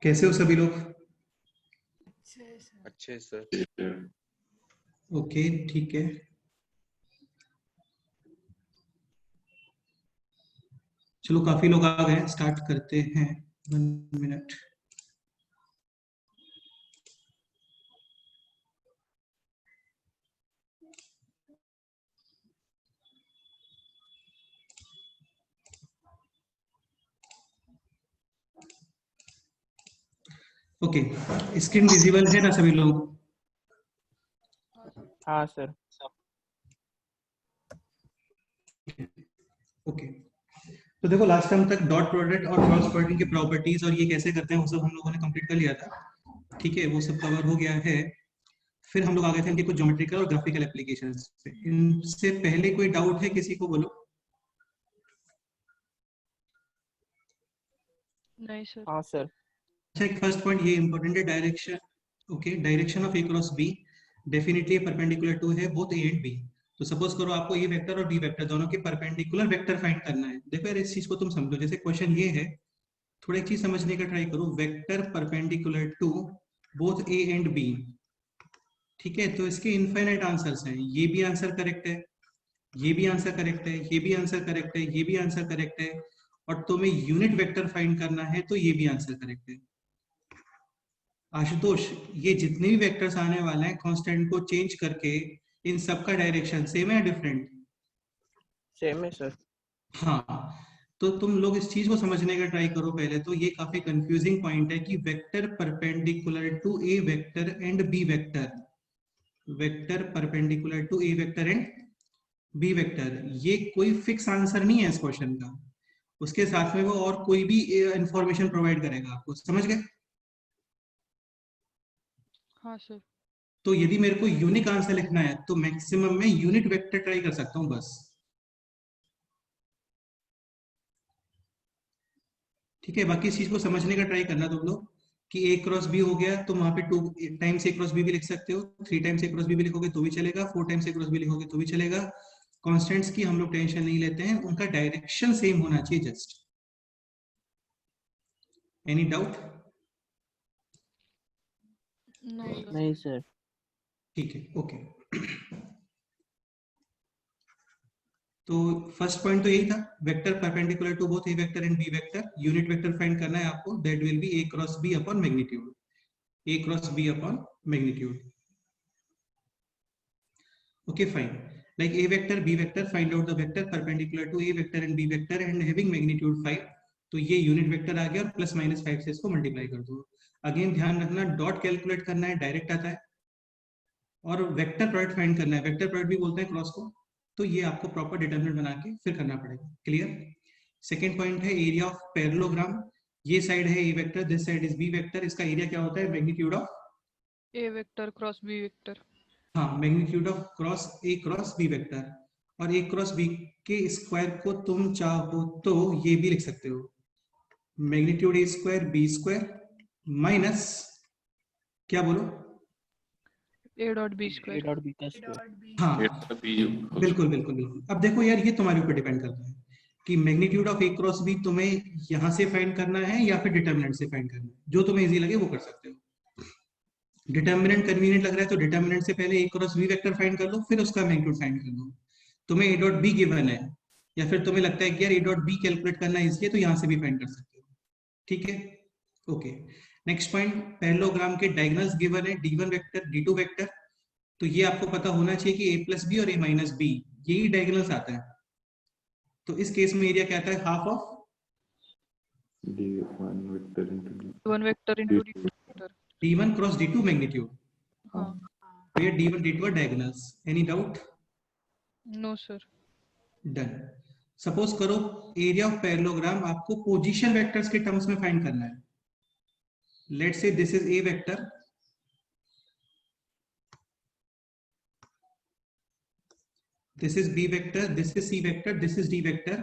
कैसे हो सभी लोग? अच्छे सर। ओके, ठीक है। चलो, काफी लोग आ गए, स्टार्ट करते हैं। 1 मिनट। ओके, स्क्रीन विजिबल है ना सभी लोग? हाँ सर। ओके, तो देखो, लास्ट टाइम तक डॉट प्रोडक्ट और क्रॉस प्रोडक्ट की प्रॉपर्टीज और ये कैसे करते हैं वो सब हम लोगों ने कंप्लीट कर लिया था। ठीक है, वो सब कवर हो गया है। फिर हम लोग आ गए थे इनके कुछ ज्योमेट्रिकल और ग्राफिकल एप्लीकेशंस पे। इनसे पहले कोई डाउट है किसी को? बोलो। नहीं सर। हाँ सर। अच्छा, एक फर्स्ट पॉइंट ये इंपॉर्टेंट है, direction. Okay, direction of A cross B definitely perpendicular to है बोथ ए एंड बी। तो सपोज करो आपको ए वेक्टर और बी वेक्टर दोनों के परपेंडिकुलर वेक्टर फाइंड करना है। देखो यार, इस चीज को तुम समझो। जैसे क्वेश्चन ये है, थोड़ा एक चीज समझने का ट्राई करो। Vector perpendicular to both A and B, ठीक है, तो इसके इनफाइनाइट आंसर्स हैं। ये भी आंसर करेक्ट है, ये भी आंसर करेक्ट है, ये भी आंसर करेक्ट है, ये भी आंसर करेक्ट है। और तुम्हें यूनिट वेक्टर फाइंड करना है तो ये भी आंसर करेक्ट है। आशुतोष, ये जितने भी वेक्टर्स आने वाले हैं कांस्टेंट को चेंज करके, इन सबका डायरेक्शन सेम है या डिफरेंट? सेम है सर। हाँ, तो तुम लोग इस चीज को समझने का ट्राई करो। पहले तो ये काफी कंफ्यूजिंग पॉइंट है कि vector perpendicular to A vector and B vector, vector perpendicular to A vector and B vector, ये कोई फिक्स आंसर नहीं है इस क्वेश्चन का। उसके साथ में वो और कोई भी इंफॉर्मेशन प्रोवाइड करेगा आपको। समझ गए? हाँ सर। तो यदि मेरे को यूनिक आंसर लिखना है तो मैक्सिमम में यूनिट वेक्टर ट्राई कर सकता हूं बस। ठीक है, बाकी इस चीज को समझने का ट्राई करना तुम लोग कि ए क्रॉस बी हो गया तो वहां पे 2 टाइम्स ए क्रॉस बी भी लिख सकते हो, 3 टाइम्स ए क्रॉस बी भी लिखोगे तो भी चलेगा, 4 टाइम्स ए क्रॉस बी लिखोगे तो भी चलेगा। कॉन्स्टेंट्स की हम लोग टेंशन नहीं लेते हैं, उनका डायरेक्शन सेम होना चाहिए जस्ट। Any doubt? नहीं सर। ठीक है, ओके। तो फर्स्ट पॉइंट तो यही था, vector perpendicular to both A vector and B vector. Unit vector find करना है आपको, that will be A cross B upon magnitude, A cross B upon magnitude. Okay fine, like a vector b vector, find out the vector perpendicular to a vector and b vector and having magnitude 5। तो ये unit vector आ गया और plus minus 5 से इसको multiply कर दो। Again ध्यान रखना, डॉट कैलकुलेट करना है, डायरेक्ट आता है। और वेक्टर प्रोडक्ट फाइंड करना है, वेक्टर प्रोडक्ट भी बोलते हैं क्रॉस को। तो ये आपको प्रॉपर डिटरमिनेंट बना के फिर करना पड़ेगा। क्लियर? सेकेंड पॉइंट है एरिया ऑफ पैरेललोग्राम। ये साइड है A vector, this side is B vector. इसका एरिया क्या होता है? Magnitude of A vector cross B vector. हाँ, magnitude of cross A cross B vector. और ए क्रॉस बी के स्क्वायर को तुम चाहो तो ये भी लिख सकते हो, magnitude A square B square minus, क्या बोलो? A dot B A square. Dot B का स्क्वायर। हाँ, बिल्कुल बिल्कुल बिल्कुल। अब देखो यार, ये तुम्हारे ऊपर डिपेंड करता है कि magnitude of A cross B तुम्हें यहां से फाइंड करना है या फिर डिटर्मिनेंट से फाइंड करना है। जो तुम्हें इजी लगे वो कर सकते हो। डिटर्मिनेंट कन्वीनियंट लग रहा है तो डिटर्मिनेंट से पहले ए क्रॉस बी वेक्टर फाइंड कर लो, फिर उसका मैग्नीट्यूड फाइंड कर लो। तुम्हें ए डॉट बी गिवन है, या फिर तुम्हें लगता है कि यार ए डॉट बी कैलकुलेट करना है इसलिए, तो यहां से भी फाइंड कर सकते हो। ठीक है, ओके। नेक्स्ट पॉइंट, पैरेललोग्राम के डायगोनल्स गिवन है, d1 वेक्टर d2 वेक्टर। तो ये आपको पता होना चाहिए कि a प्लस बी और a माइनस बी यही डायगोनल्स आता है। तो इस केस में एरिया क्या आता है? Half of d1 vector one vector into D vector. d1 cross d2 magnitude. हाँ। तो ये d1 d2 are diagonals। Any doubt? No sir. Done. Suppose करो एरिया ऑफ पैरेललोग्राम आपको पोजीशन वेक्टर्स के टर्म्स में फाइंड करना है। Let's say this is A vector, this is b vector, this is c vector, this is d vector.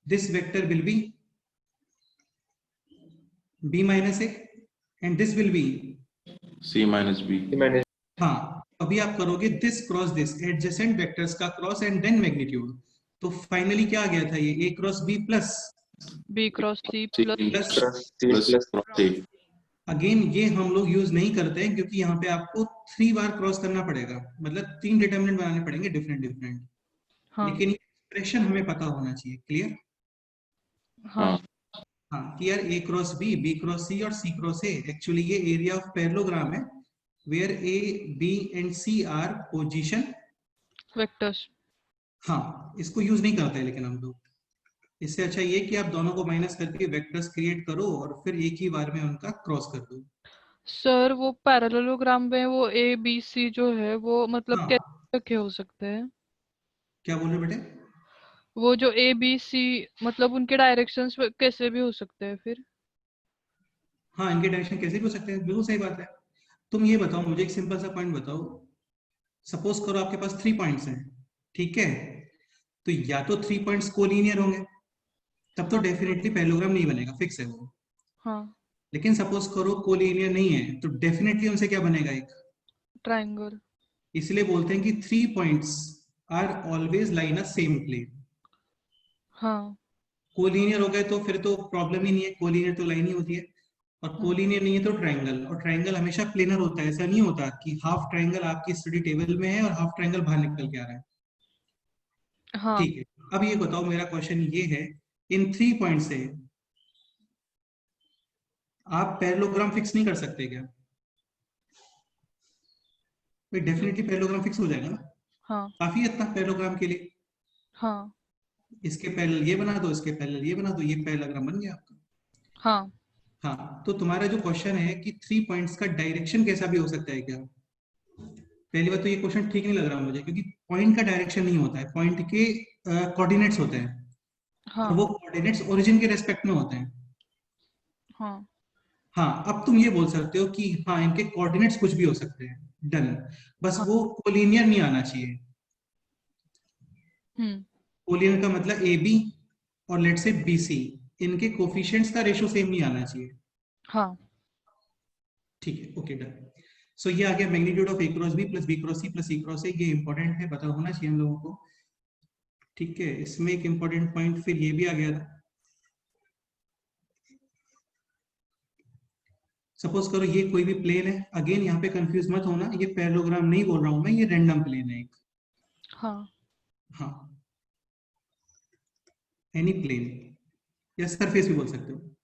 This vector will be b minus a and this will be c minus b। हाँ, अभी आप करोगे this cross this, adjacent vectors का cross and then magnitude. तो finally क्या आ गया था? ये a cross b plus B cross C c plus plus c plus a। Again ये हम लोग यूज नहीं करते हैं क्योंकि यहाँ पे आपको 3 बार क्रॉस करना पड़ेगा, मतलब 3 डिटर्मिनेंट बनाने पड़ेंगे डिफरेंट डिफरेंट। हाँ लेकिन एक्सप्रेशन हमें पता होना चाहिए, क्लियर? हाँ हाँ कि यार A cross B cross C और सी क्रॉस ए, एक्चुअली ये एरिया ऑफ पैरेललोग्राम है where A B and C are position. Vectors. हाँ, इसको यूज नहीं करते हैं लेकिन हम लोग। इससे अच्छा ये कि आप दोनों को माइनस करके वेक्टर्स क्रिएट करो और फिर एक ही बार में उनका क्रॉस कर दो। सर वो पैरेललोग्राम में वो ए बी सी जो है वो मतलब हाँ, कैसे रखे हो सकते हैं? क्या बोल रहे हो बेटे? वो जो ए बी सी मतलब उनके डायरेक्शंस कैसे भी हो सकते हैं फिर? हाँ, इनके डायरेक्शन कैसे भी हो सकते हैं, बिल्कुल सही बात है। तुम ये बताओ मुझे, एक सिंपल सा पॉइंट बताओ। सपोज करो आपके पास 3 पॉइंट्स हैं, ठीक है? तो या तो 3 पॉइंट्स कोलिनियर होंगे, तब तो हाँ डेफिनेटली पैरेललोग्राम नहीं बनेगा, फिक्स है वो। हाँ। लेकिन सपोज करो कोलिनियर नहीं है, तो डेफिनेटली उनसे क्या बनेगा, एक। ट्रायंगल। इसलिए बोलते हैं कि 3 points are always line a same plane. हाँ कोलिनियर हो गए तो फिर तो प्रॉब्लम ही नहीं है, कोलिनियर तो लाइन ही होती है। और हाँ कोलिनियर नहीं है तो ट्रायंगल, और ट्रायंगल हमेशा प्लेनर होता है। ऐसा नहीं होता कि हाफ ट्रायंगल आपकी स्टडी टेबल में है और हाफ ट्रायंगल बाहर निकल के आ रहा है। हाँ। ठीक है, अब ये बताओ, मेरा क्वेश्चन ये है, इन 3 पॉइंट से आप पैरेललोग्राम फिक्स नहीं कर सकते क्या? भाई डेफिनेटली पैरेललोग्राम फिक्स हो जाएगा ना, हाँ काफी है इतना पैरेललोग्राम के लिए। हाँ इसके पैरेलल ये बना दो, इसके पैरेलल ये बना दो, ये पैरेललोग्राम बन गया आपका। हाँ। हाँ, तो तुम्हारा जो क्वेश्चन है कि 3 पॉइंट्स का डायरेक्शन कैसा भी हो सकता है क्या? पहली बात तो ये क्वेश्चन ठीक नहीं लग रहा मुझे, क्योंकि पॉइंट का डायरेक्शन नहीं होता है, पॉइंट के कोऑर्डिनेट्स होते हैं। और हाँ वो कोऑर्डिनेट्स ओरिजिन के रेस्पेक्ट में होते हैं। हाँ। हाँ, अब तुम ये बोल सकते हो कि हाँ इनके कोऑर्डिनेट्स कुछ भी हो सकते हैं, डन। बस हाँ। वो कोलिनियर नहीं आना चाहिए। हम्म। कोलिनियर का मतलब ए बी और लेट से बी सी, इनके कोफिशिएंट्स का रेशो सेम नहीं आना चाहिए। हाँ ठीक है, ओके, डन। सो ये आ गया magnitude of A cross B plus B cross C plus C cross A. ये इंपॉर्टेंट है, पता होना चाहिए हम लोगों को। ठीक है, इसमें एक इंपॉर्टेंट पॉइंट फिर ये भी आ गया था। सपोज करो ये कोई भी प्लेन है, अगेन यहाँ पे कंफ्यूज मत होना, ये पैरेललोग्राम नहीं बोल रहा हूं मैं, ये रैंडम प्लेन है एक। हाँ। हाँ, एनी प्लेन, या सरफेस भी बोल सकते हो।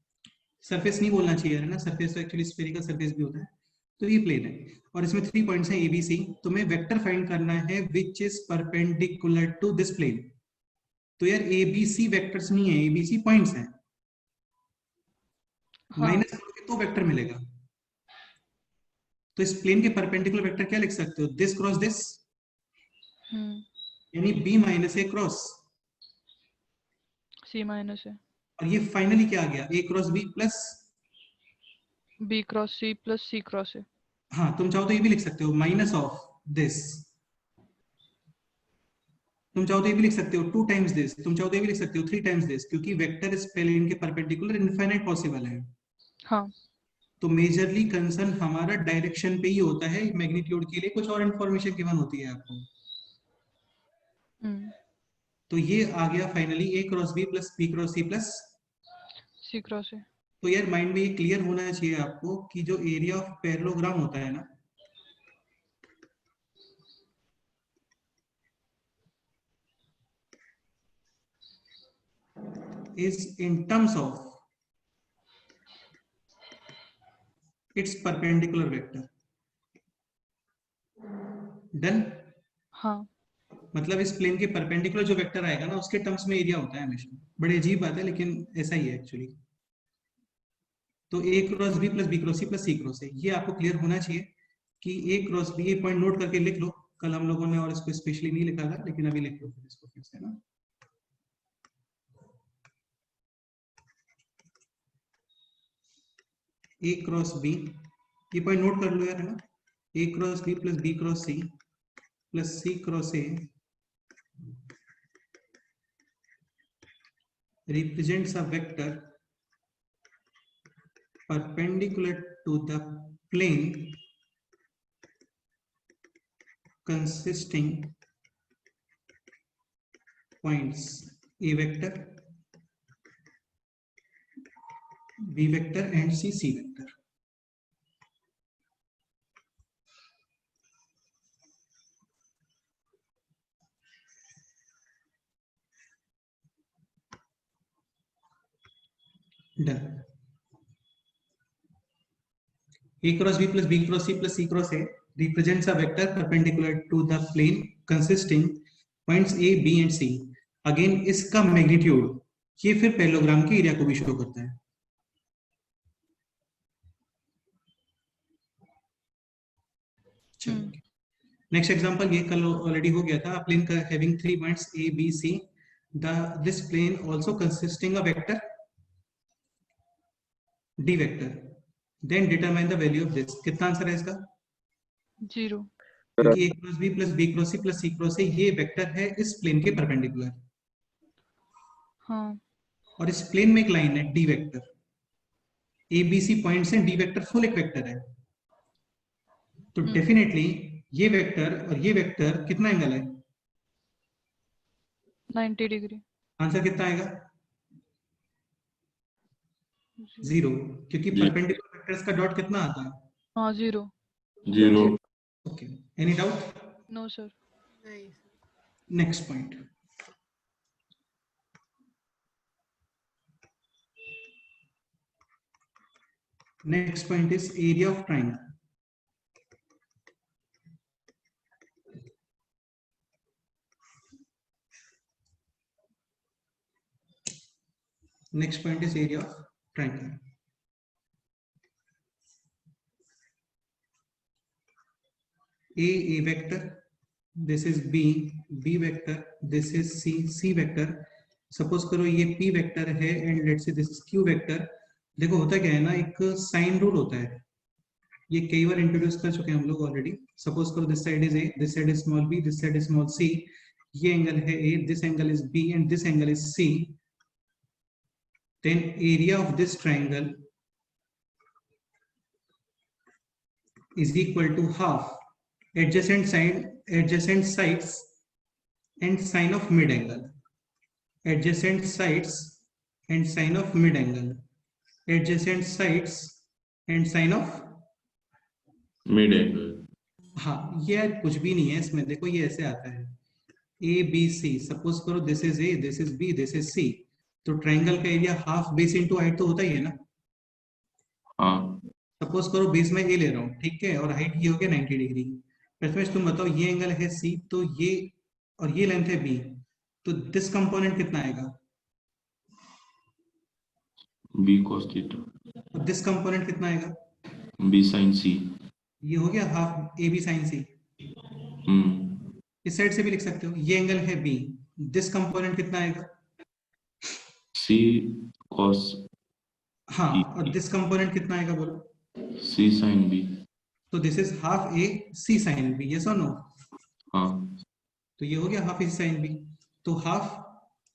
सरफेस नहीं बोलना चाहिए है ना, सरफेस तो एक्चुअली स्फेरिकल सरफेस भी होता है। तो ये प्लेन है और इसमें 3 पॉइंट्स हैं ए बी सी। तुम्हें वेक्टर फाइंड करना है which is perpendicular to this plane. तो यार ए बी सी वेक्टर्स नहीं है, ए बी सी पॉइंट्स हैं। हाँ। माइनस करोगे तो वेक्टर मिलेगा। तो इस प्लेन के परपेंडिकुलर वेक्टर क्या लिख सकते हो, दिस क्रॉस दिस, हम्म। यानी B minus A cross. C minus है। और ये फाइनली क्या आ गया, A cross B plus. B cross C plus C cross है। हाँ, तुम चाहो तो ये भी लिख सकते हो माइनस ऑफ दिस। तुम चाहो तो ये भी लिख सकते हो 2 टाइम्स दिस, तुम चाहो तो ये भी लिख सकते हो 3 टाइम्स दिस, क्योंकि वेक्टर इस प्लेन के परपेंडिकुलर इनफाइनाइट पॉसिबल है। हाँ। तो मेजरली कंसर्न हमारा डायरेक्शन पे ही होता है, मैग्नीट्यूड के लिए कुछ और इन्फॉर्मेशन गिवन होती है आपको। हम्म। तो ये आ गया finally A cross B plus B cross C plus. C cross है। तो यार माइंड में ये क्लियर होना चाहिए आपको कि जो एरिया ऑफ पैरेललोग्राम होता है ना, is in terms of its perpendicular vector। Done. हाँ। मतलब इस प्लेन के परपेंडिकुलर जो वेक्टर आएगा ना, उसके टर्म्स में एरिया होता है हमेशा। बड़ी अजीब बात है लेकिन ऐसा ही है एक्चुअली। तो A cross B plus B cross C plus C cross A, ये आपको क्लियर होना चाहिए कि ए क्रॉस बी, ये पॉइंट नोट करके लिख लो। कल हम लोगों ने और इसको स्पेशली नहीं लिखा था, लेकिन अभी लिख लो फिर इसको फिर से ना। ए क्रॉस बी, ये पॉइंट नोट कर लो यार, है ना। A cross B plus B cross C plus C cross A represents a vector perpendicular to the plane consisting points a vector, b vector and c vector। Done. A cross B plus B cross C plus C cross A represents a vector perpendicular to the plane consisting points A, B and C. Again इसका magnitude ये फिर parallelogram के area को भी show करता है। चलो next example, ये कल ऑलरेडी हो गया था। प्लेन हैविंग 3 पॉइंट्स A, B, C, this plane also consisting a vector D vector, then determine the value of this. कितना आंसर है इसका? 0, क्योंकि A cross B plus B cross C plus C cross A ये vector है इस plane के perpendicular. हाँ, और इस प्लेन में एक लाइन है D वेक्टर, ABC पॉइंट्स हैं, D वेक्टर फुल एक वेक्टर है। तो डेफिनेटली ये वेक्टर और ये वेक्टर कितना एंगल है? 90 डिग्री। आंसर कितना आएगा? 0, क्योंकि परपेंडिकुलर वेक्टर्स का डॉट कितना आता है? हाँ, 0। 0. Okay, any doubt? No sir. Next point, next point is area of triangle. Next point is area of triangle. A vector, this is B vector, this is C vector. Suppose करो ये P vector है and let's say this is Q vector. देखो होता क्या है ना, एक sine rule होता है, ये कई बार इंट्रोड्यूस कर चुके हैं हम लोग ऑलरेडी। सपोज करो this side is A, this side is small b, this side is small c, ये एंगल है A, this angle is B and this angle is C, then area of this triangle is equal to half adjacent sides and sine of mid angle. Adjacent sides and sine of mid angle. Adjacent sides and sine of Mid angle. हाँ, ये कुछ भी नहीं है इसमें। देखो ये ऐसे आता है A B C, सपोज करो this is A, this is B, this is C, तो ट्राइंगल का area half base into height तो होता ही है ना। हाँ, सपोज करो बेस में A ले रहा हूँ, ठीक है, और हाइट ये हो गया 90 डिग्री। प्रथमेश तुम बताओ, ये एंगल है C, तो ये और ये लेंथ है B, तो दिस कंपोनेंट कितना आएगा? B cos theta. और दिस कंपोनेंट कितना आएगा? B sin C. ये हो गया हाफ AB sin C। इस साइड से भी लिख सकते हो, ये एंगल है B, दिस कंपोनेंट कितना आएगा? C cos. हाँ, और दिस कंपोनेंट कितना आएगा बोलो? C sin B. तो this is half A C sin B, yes और नो? हाँ, तो ये हो गया half A C sin B। तो half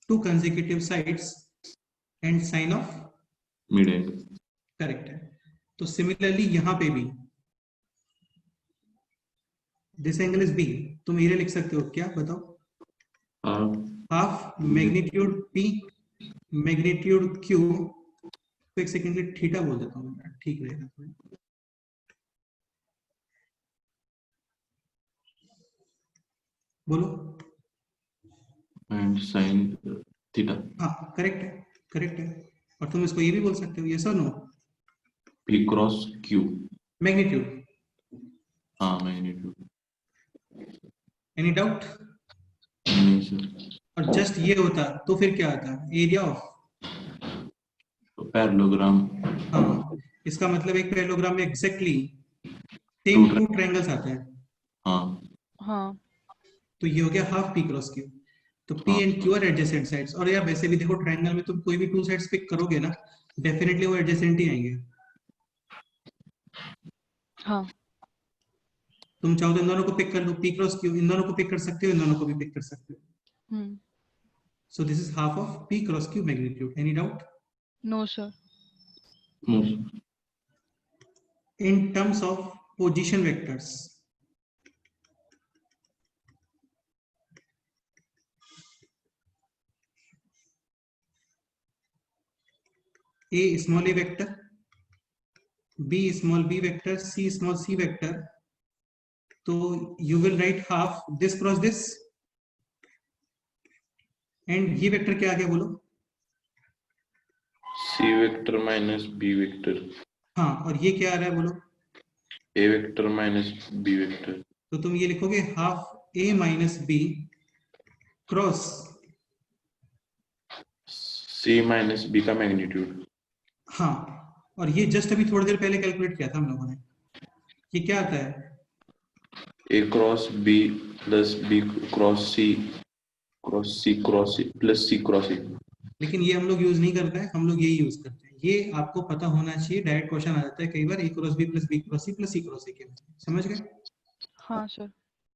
two consecutive sides and sine of mid angle. Correct है। तो सिमिलरली यहां पे भी दिस एंगल इज B, तुम एरिया लिख सकते हो क्या? बताओ। Half magnitude P magnitude Q, तो एक सेकेंड के थीटा बोल देता हूँ, ठीक रहेगा। बोलो। and sin theta. हाँ करेक्ट है, करेक्ट है। और तुम इसको ये भी बोल सकते हो, यस और no? P cross Q. Magnitude. हाँ, magnitude. Any doubt? नहीं सर। और जस्ट ये होता तो फिर क्या आता? Area of parallelogram. हाँ, इसका मतलब एक पैरेललोग्राम में एग्जैक्टली सेम टू ट्रायंगल्स आते हैं। हाँ, हाँ, तो ये हो गया हाफ P क्रॉस Q। तो P and Q are adjacent sides. और यार वैसे भी देखो ट्रायंगल में तुम कोई भी टू साइड्स पिक करोगे ना, डेफिनेटली वो एडजेसेंट ही आएंगे। हाँ, तुम चाहो तो इन दोनों को पिक कर लो, P क्रॉस Q, इन दोनों को पिक कर सकते हो, इन दोनों को भी पिक कर सकते हो। So this is half of P cross Q magnitude. Any doubt? No sir. no, In terms of position vectors, A small a vector, B small b vector, C small c vector, so you will write half this cross this, and ये vector क्या आ गया बोलो? C vector minus B vector, हाँ, और ये क्या आ रहा है बोलो? ए वेक्टर माइनस बी वेक्टर, तो तुम ये लिखोगे हाफ ए minus B cross C minus B का मैग्नीट्यूड। हाँ, और ये जस्ट अभी थोड़ी देर पहले कैलकुलेट किया था हम लोगों ने। ये क्या आता है? A cross B plus B cross C cross C cross C plus C cross A. लेकिन ये हम लोग यूज नहीं करते हैं, हम लोग यही यूज करते हैं। ये आपको पता होना चाहिए, डायरेक्ट क्वेश्चन आ जाता है कई बार, A cross B plus B cross C plus C cross A के। समझ गए? हाँ सर।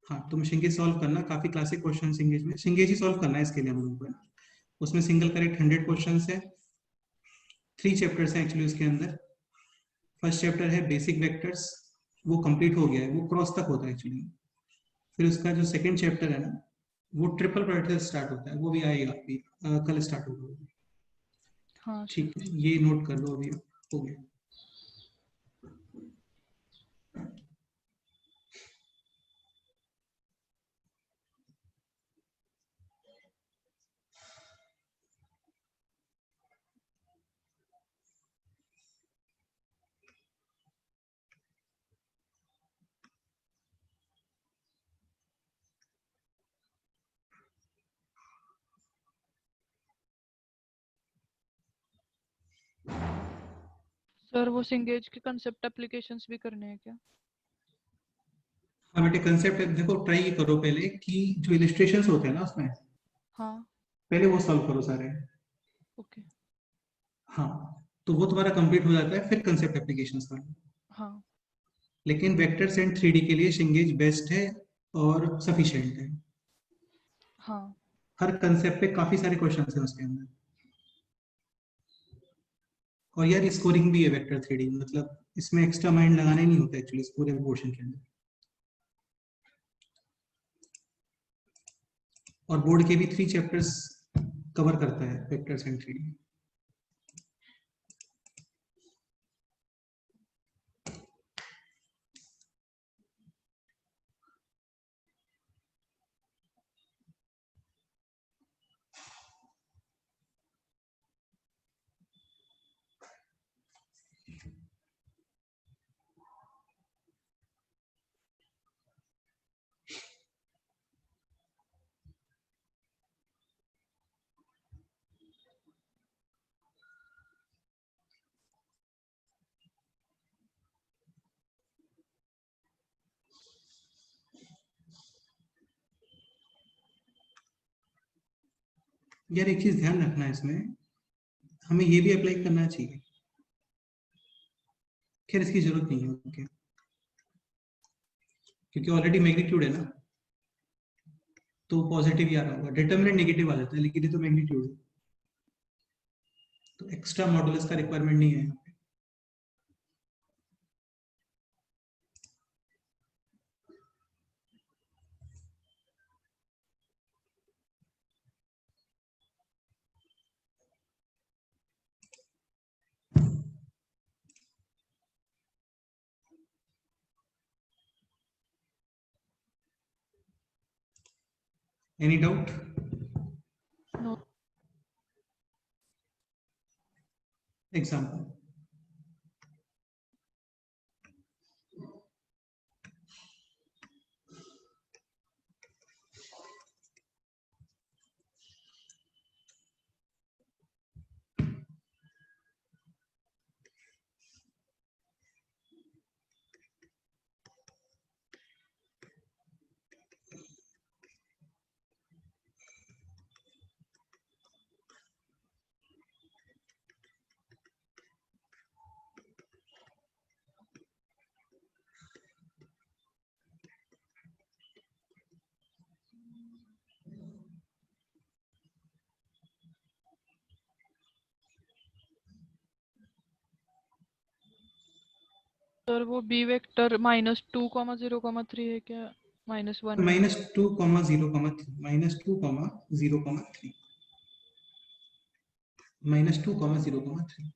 हाँ, तुम शिंगेज सॉल्व करना, काफी क्लासिक क्वेश्चन शिंगेज में, शिंगेज ही सॉल्व करना है इसके लिए हम लोग को, है ना। उसमें सिंगल करेक्ट 100 क्वेश्चन है, 3 चैप्टर्स हैं एक्चुअली उसके अंदर। फर्स्ट चैप्टर है बेसिक वेक्टर्स, वो कंप्लीट हो गया है, वो क्रॉस तक होता है एक्चुअली। फिर उसका जो सेकंड चैप्टर है ना, वो ट्रिपल प्रोडक्ट से स्टार्ट होता है, वो भी आएगा अभी, कल स्टार्ट होगा। हाँ सर। ठीक है, ये नोट कर लो, अभी हो गया। सर वो सिंगेज के कंसेप्ट एप्लीकेशंस भी करने हैं क्या? हाँ बेटे, कंसेप्ट देखो, ट्राई करो पहले कि जो इलिस्ट्रेशंस होते हैं ना उसमें, हाँ। पहले वो सॉल्व करो सारे। ओके। हाँ, तो वो तुम्हारा कंप्लीट हो जाता है, फिर कंसेप्ट एप्लीकेशंस का। हाँ। लेकिन वेक्टर्स एंड 3D के लिए शिंगेज बेस्ट है और सफिशिएंट है। हाँ। हर कंसेप्ट पे काफी सारे क्वेश्चंस हैं उसके अंदर। और यार स्कोरिंग भी है वेक्टर 3D, मतलब इसमें एक्स्ट्रा माइंड लगाना ही नहीं होता एक्चुअली इस पूरे पोर्शन के अंदर। और बोर्ड के भी 3 चैप्टर्स कवर करता है वेक्टर्स एंड 3D। यार एक चीज ध्यान रखना है इसमें, हमें ये भी अप्लाई करना चाहिए। खैर इसकी जरूरत नहीं है, ओके, क्योंकि ऑलरेडी मैग्नीट्यूड है ना, तो पॉजिटिव ही आ रहा होगा। डिटरमिनेंट नेगेटिव आ जाता है, लेकिन ये तो मैग्नीट्यूड है, तो एक्स्ट्रा मॉडुलस का रिक्वायरमेंट नहीं है। Any doubt? No. Example, sir वो बी वेक्टर -2, 0, 3 है क्या? -1 है? -2, 0, 3, -2, 0, 3, -2, 0, 3।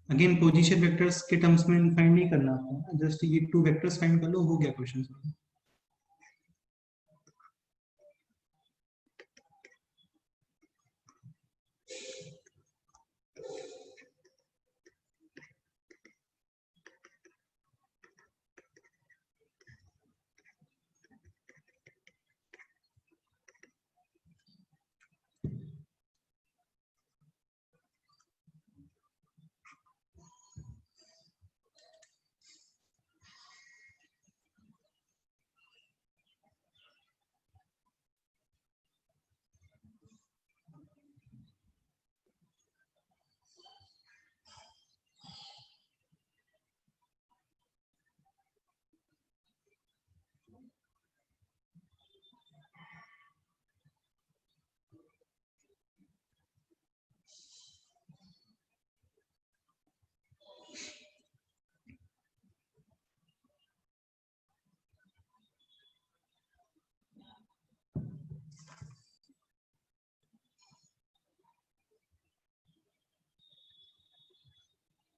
अगेन पोजीशन वेक्टर्स के टर्म्स में फाइंड नहीं करना आपको, जस्ट ये 2 वेक्टर्स फाइंड कर लो, हो गया क्वेश्चन।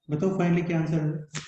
बताओ फाइनली क्या आंसर है?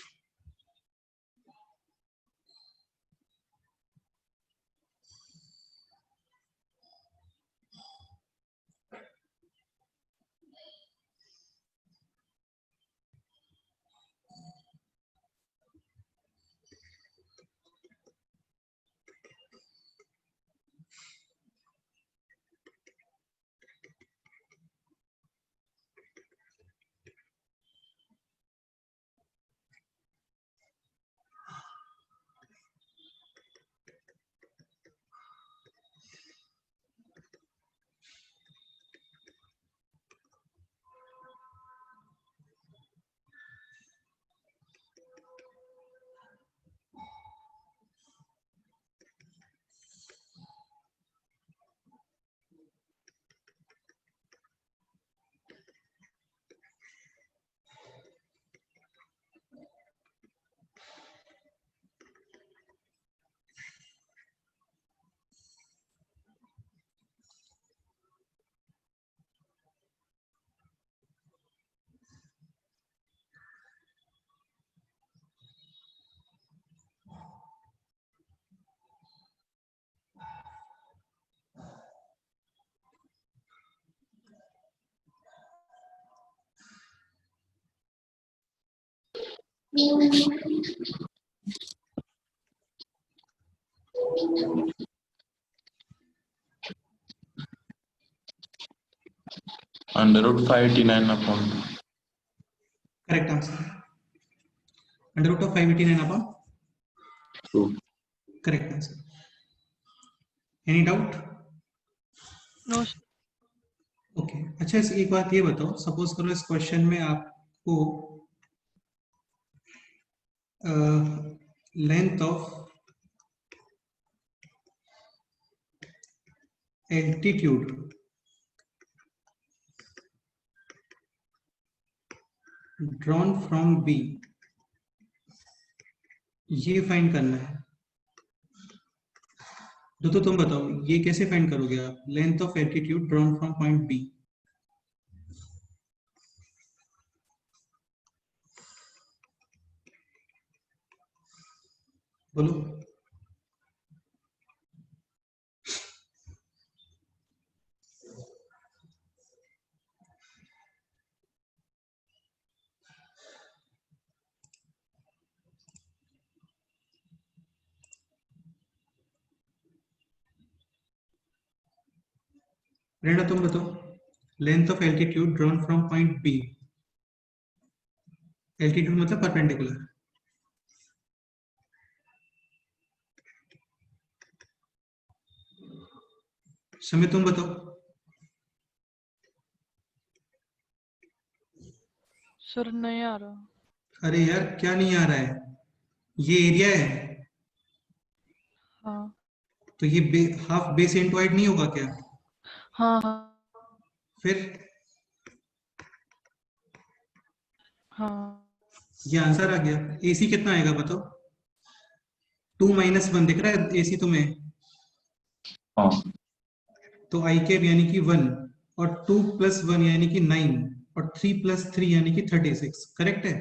√589 upon correct answer, √589 upon 2. Correct answer. Any doubt? No. Okay अच्छा, एक बात ये बताओ, सपोज करो इस क्वेश्चन में आपको length of altitude drawn from B ये फाइंड करना है, तो तुम बताओ ये कैसे फाइंड करोगे आप? Length of altitude drawn from point B, बोलो। रेडा तुम बताओ, length of altitude drawn from point B, altitude मतलब परपेंडिकुलर। समय तुम बताओ। सर नहीं आ रहा। अरे यार क्या नहीं आ रहा है? ये एरिया है, हाँ तो ये हाफ बेस इनटू हाइट नहीं होगा क्या? हाँ हाँ फिर हाँ। ये आंसर आ गया। एसी कितना आएगा बताओ? 2 - 1 दिख रहा है एसी तुम्हें? हाँ तो आई कैप यानी कि 1 और 2 + 1 यानी कि 9, और 3 + 3 यानी कि 36, करेक्ट है?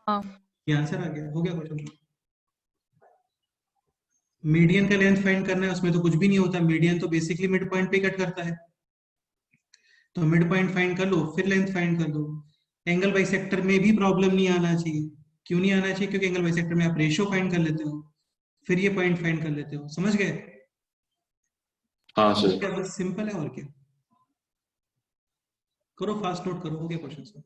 हाँ ये आंसर आ गया, हो गया क्वेश्चन। मीडियन का लेंथ फाइंड करना है, उसमें तो कुछ भी नहीं होता, मीडियन तो बेसिकली मिड पॉइंट पे कट करता है, तो मिड पॉइंट फाइंड कर लो फिर लेंथ फाइंड कर दो। एंगल बाइसेक्टर में भी प्रॉब्लम नहीं आना चाहिए। क्यों नहीं आना चाहिए? क्योंकि एंगल बाइसेक्टर में आप रेशियो फाइंड कर लेते हो, फिर ये पॉइंट फाइंड कर लेते हो, समझ गए? हाँ सर। क्या बस सिंपल है और क्या? करो फास्ट नोट करो, हो गया question sir.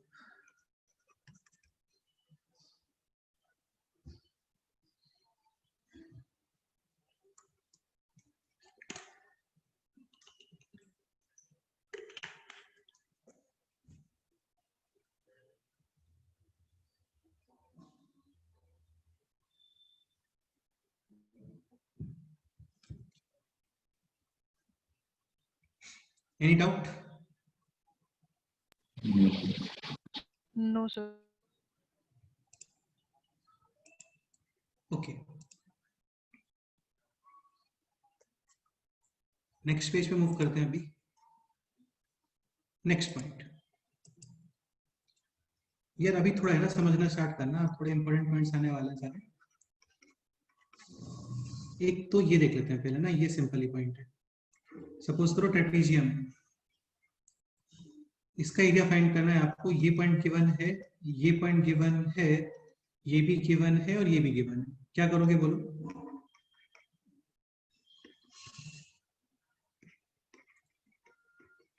Any doubt? No sir. Okay, next page पे मूव करते हैं अभी। नेक्स्ट पॉइंट, यार अभी थोड़ा है ना समझना स्टार्ट करना, थोड़े इंपॉर्टेंट पॉइंट्स आने वाले हैं सारे। एक तो ये देख लेते हैं पहले ना, ये सिंपल ही पॉइंट है। सपोज करो ट्रेपेजियम, इसका एरिया फाइंड करना है आपको। ये पॉइंट गिवन है, ये पॉइंट गिवन है, ये भी गिवन है और ये भी गिवन है। क्या करोगे बोलो?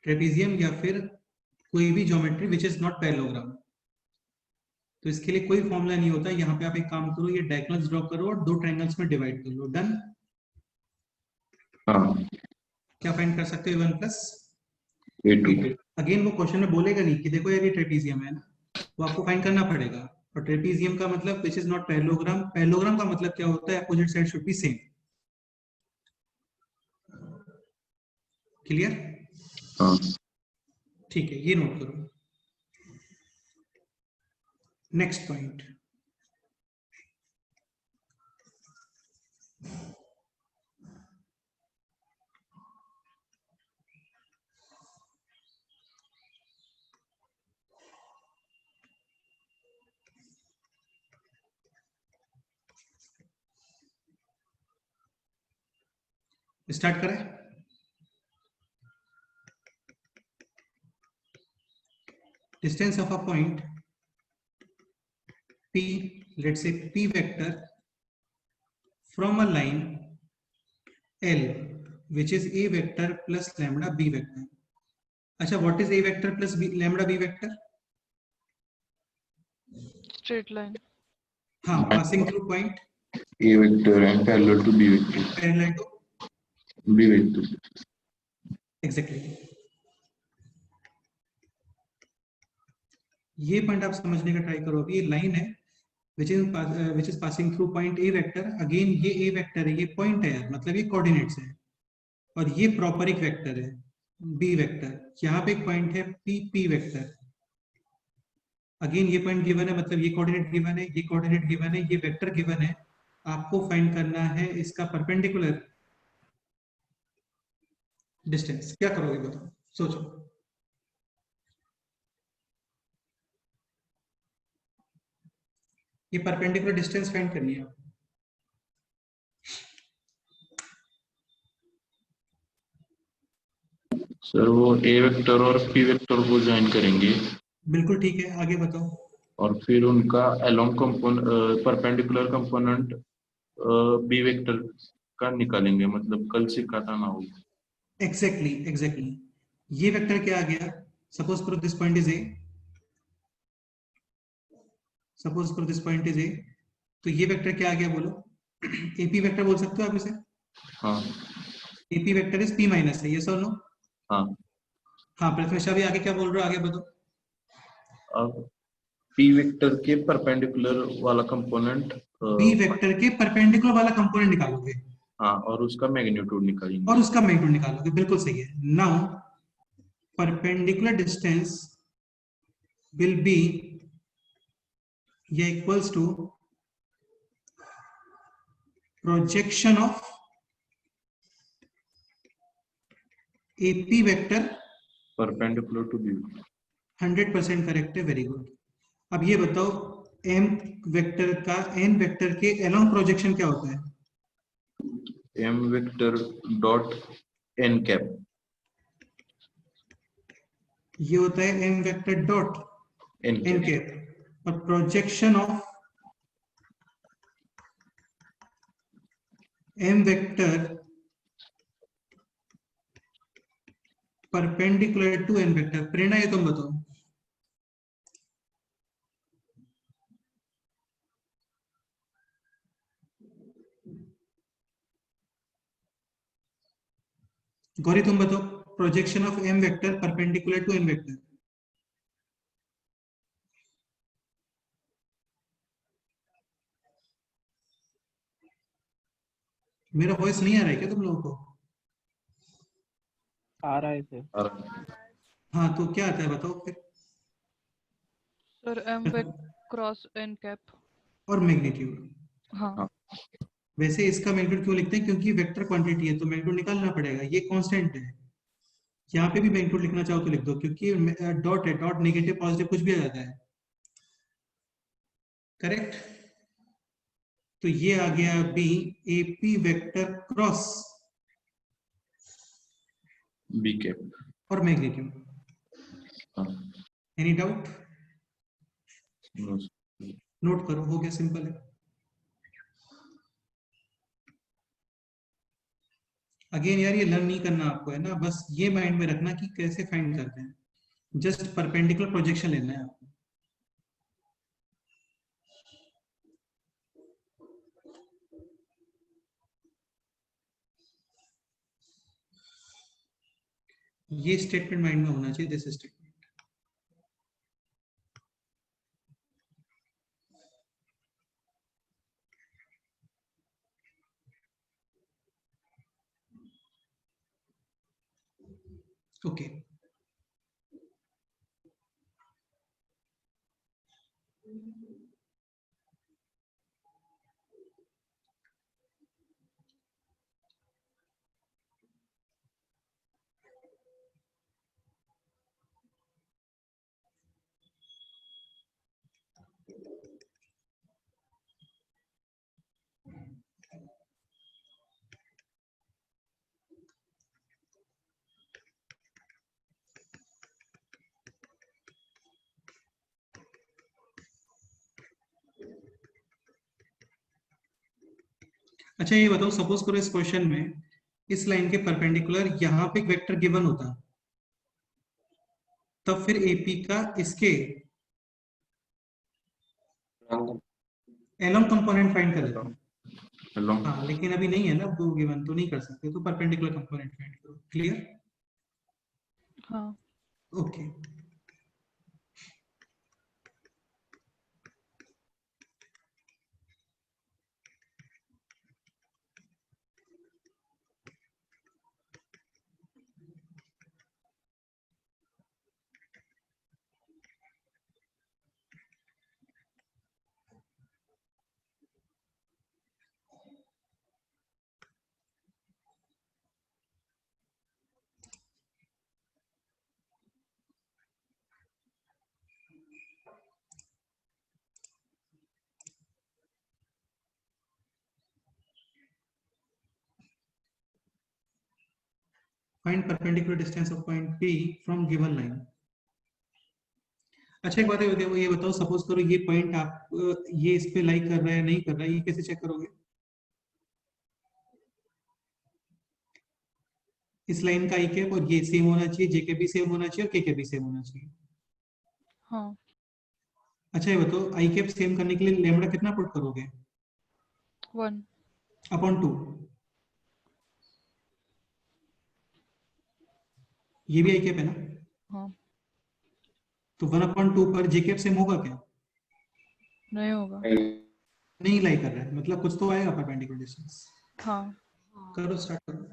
ट्रेपेजियम या फिर कोई भी geometry which is not parallelogram. तो इसके लिए कोई फॉर्मूला नहीं होता। यहाँ पे आप एक काम करो, ये डायगोनल्स ड्रॉ करो और 2 ट्रायंगल्स में डिवाइड कर लो, डन। हाँ क्या फाइंड कर सकते हो? 1 + A2। अगेन वो क्वेश्चन में बोलेगा नहीं कि देखो यार ये ट्रेपेजियम है ना, वो आपको फाइंड करना पड़ेगा। और ट्रेपेजियम का मतलब which is not parallelogram. Parallelogram का मतलब क्या होता है? Opposite side should be same. Clear? हाँ ठीक है, ये नोट करो। नेक्स्ट पॉइंट, स्टार्ट करें। Distance of a point P, let's say P vector from a line L which is A vector plus lambda B vector. अच्छा, what is A vector plus lambda B vector? Straight line. हाँ, passing through point A vector and parallel to B vector। parallel to B vector। exactly। ये point आप समझने का try करो। अभी ये line है which is passing through point A vector। Again ये A vector है, ये पॉइंट है यार, मतलब ये कोऑर्डिनेट्स है, और ये प्रॉपर एक वेक्टर है B वेक्टर। यहाँ पे एक पॉइंट है P वेक्टर। अगेन ये पॉइंट गिवन है, मतलब ये कोऑर्डिनेट गिवन है, ये कोऑर्डिनेट गिवन है, ये वेक्टर गिवन है। आपको फाइंड करना है इसका परपेंडिकुलर डिस्टेंस। क्या करोगे बताओ, सोचो। ये परपेंडिकुलर डिस्टेंस फाइंड करनी है आपको। सर वो ए वेक्टर और पी वेक्टर को ज्वाइन करेंगे बिल्कुल ठीक है, आगे बताओ। और फिर उनका along perpendicular component B vector का निकालेंगे, मतलब कल सिखाता ना हो। एग्जैक्टली। ये वेक्टर क्या आ गया? सपोज करो this point is a, suppose करो दिस पॉइंट इज ए, तो ये वेक्टर क्या आ गया बोलो? एपी वेक्टर बोल सकते हो आप इसे। हाँ AP vector is P minus है, यस और नो? हाँ। हाँ, प्रथमेश अभी आगे क्या बोल रहे हो, आगे बताओ। अब पी वेक्टर के परपेंडिकुलर वाला कंपोनेंट बी वेक्टर के परपेंडिकुलर वाला कंपोनेंट निकालोगे, हाँ, और उसका मैग्नीट्यूड निकालेंगे। और उसका मैग्नीट्यूड निकालोगे, बिल्कुल सही है। Now perpendicular distance will be ये equals to projection of AP vector perpendicular to B. 100% correct है, वेरी गुड। अब ये बताओ एम वेक्टर का एन वेक्टर के अलोंग प्रोजेक्शन क्या होता है? M vector dot N cap. ये होता है M vector dot N N cap. Cap. और projection of M vector perpendicular to N vector. Prerna ये तुम बताओ। गौरी तुम बताओ, projection of M vector perpendicular to N vector. मेरा वॉइस नहीं आ रहा है क्या तुम लोगों को? आ रहा है सर। और हाँ तो क्या आता है बताओ फिर। सर एम वेक क्रॉस एन कैप। और मैग्नीट्यूड। हाँ हाँ। वैसे इसका मैग्नीट्यूड क्यों लिखते हैं? क्योंकि वेक्टर क्वांटिटी है तो मैग्नीट्यूड निकालना पड़ेगा, ये कांस्टेंट है। यहाँ पे भी मैग्नीट्यूड लिखना चाहो तो लिख दो, क्योंकि डॉट है, डॉट नेगेटिव पॉजिटिव कुछ भी आ जाता है। करेक्ट। तो ये आ गया B, AP vector cross B cap. और मैग्नीट्यूड। हाँ। Any doubt? नो। नोट करो, हो गया, सिंपल है। अगेन यार ये लर्न नहीं करना आपको है ना, बस ये माइंड में रखना कि कैसे फाइंड करते हैं। जस्ट परपेंडिकुलर प्रोजेक्शन लेना है आपको। ये स्टेटमेंट माइंड में होना चाहिए, दिस स्टेटमेंट। ओके। अच्छा ये बताओ, सपोज करो इस क्वेश्चन में इस लाइन के परपेंडिकुलर यहाँ पे एक वेक्टर गिवन होता, तब फिर एपी का इसके एलोंग कंपोनेंट फाइंड कर लेते हैं। हेलो। हाँ लेकिन अभी नहीं है ना, वो गिवन तो नहीं कर सकते, तो परपेंडिकुलर कंपोनेंट फाइंड करो। क्लियर? हाँ okay. Find perpendicular distance of point P from given line. अच्छा एक बात ये बताओ, सपोज करो ये पॉइंट आप ये इस पे लाइक कर रहा है नहीं कर रहा है, ये कैसे चेक करोगे? इस लाइन का आई कैप और ये सेम होना चाहिए, जे के भी सेम होना चाहिए और के भी सेम होना चाहिए। हाँ। अच्छा ये बताओ, आई कैप सेम करने के लिए लेमड़ा कितना पुट करोगे? 1 अपॉन 2। ये भी आई कैप है ना, हाँ तो 1/2 पर जे कैप सेम होगा क्या? नहीं होगा। नहीं लाई कर रहा है, मतलब कुछ तो आएगा परपेंडिकुलर डिस्टेंस। हाँ करो, स्टार्ट करो।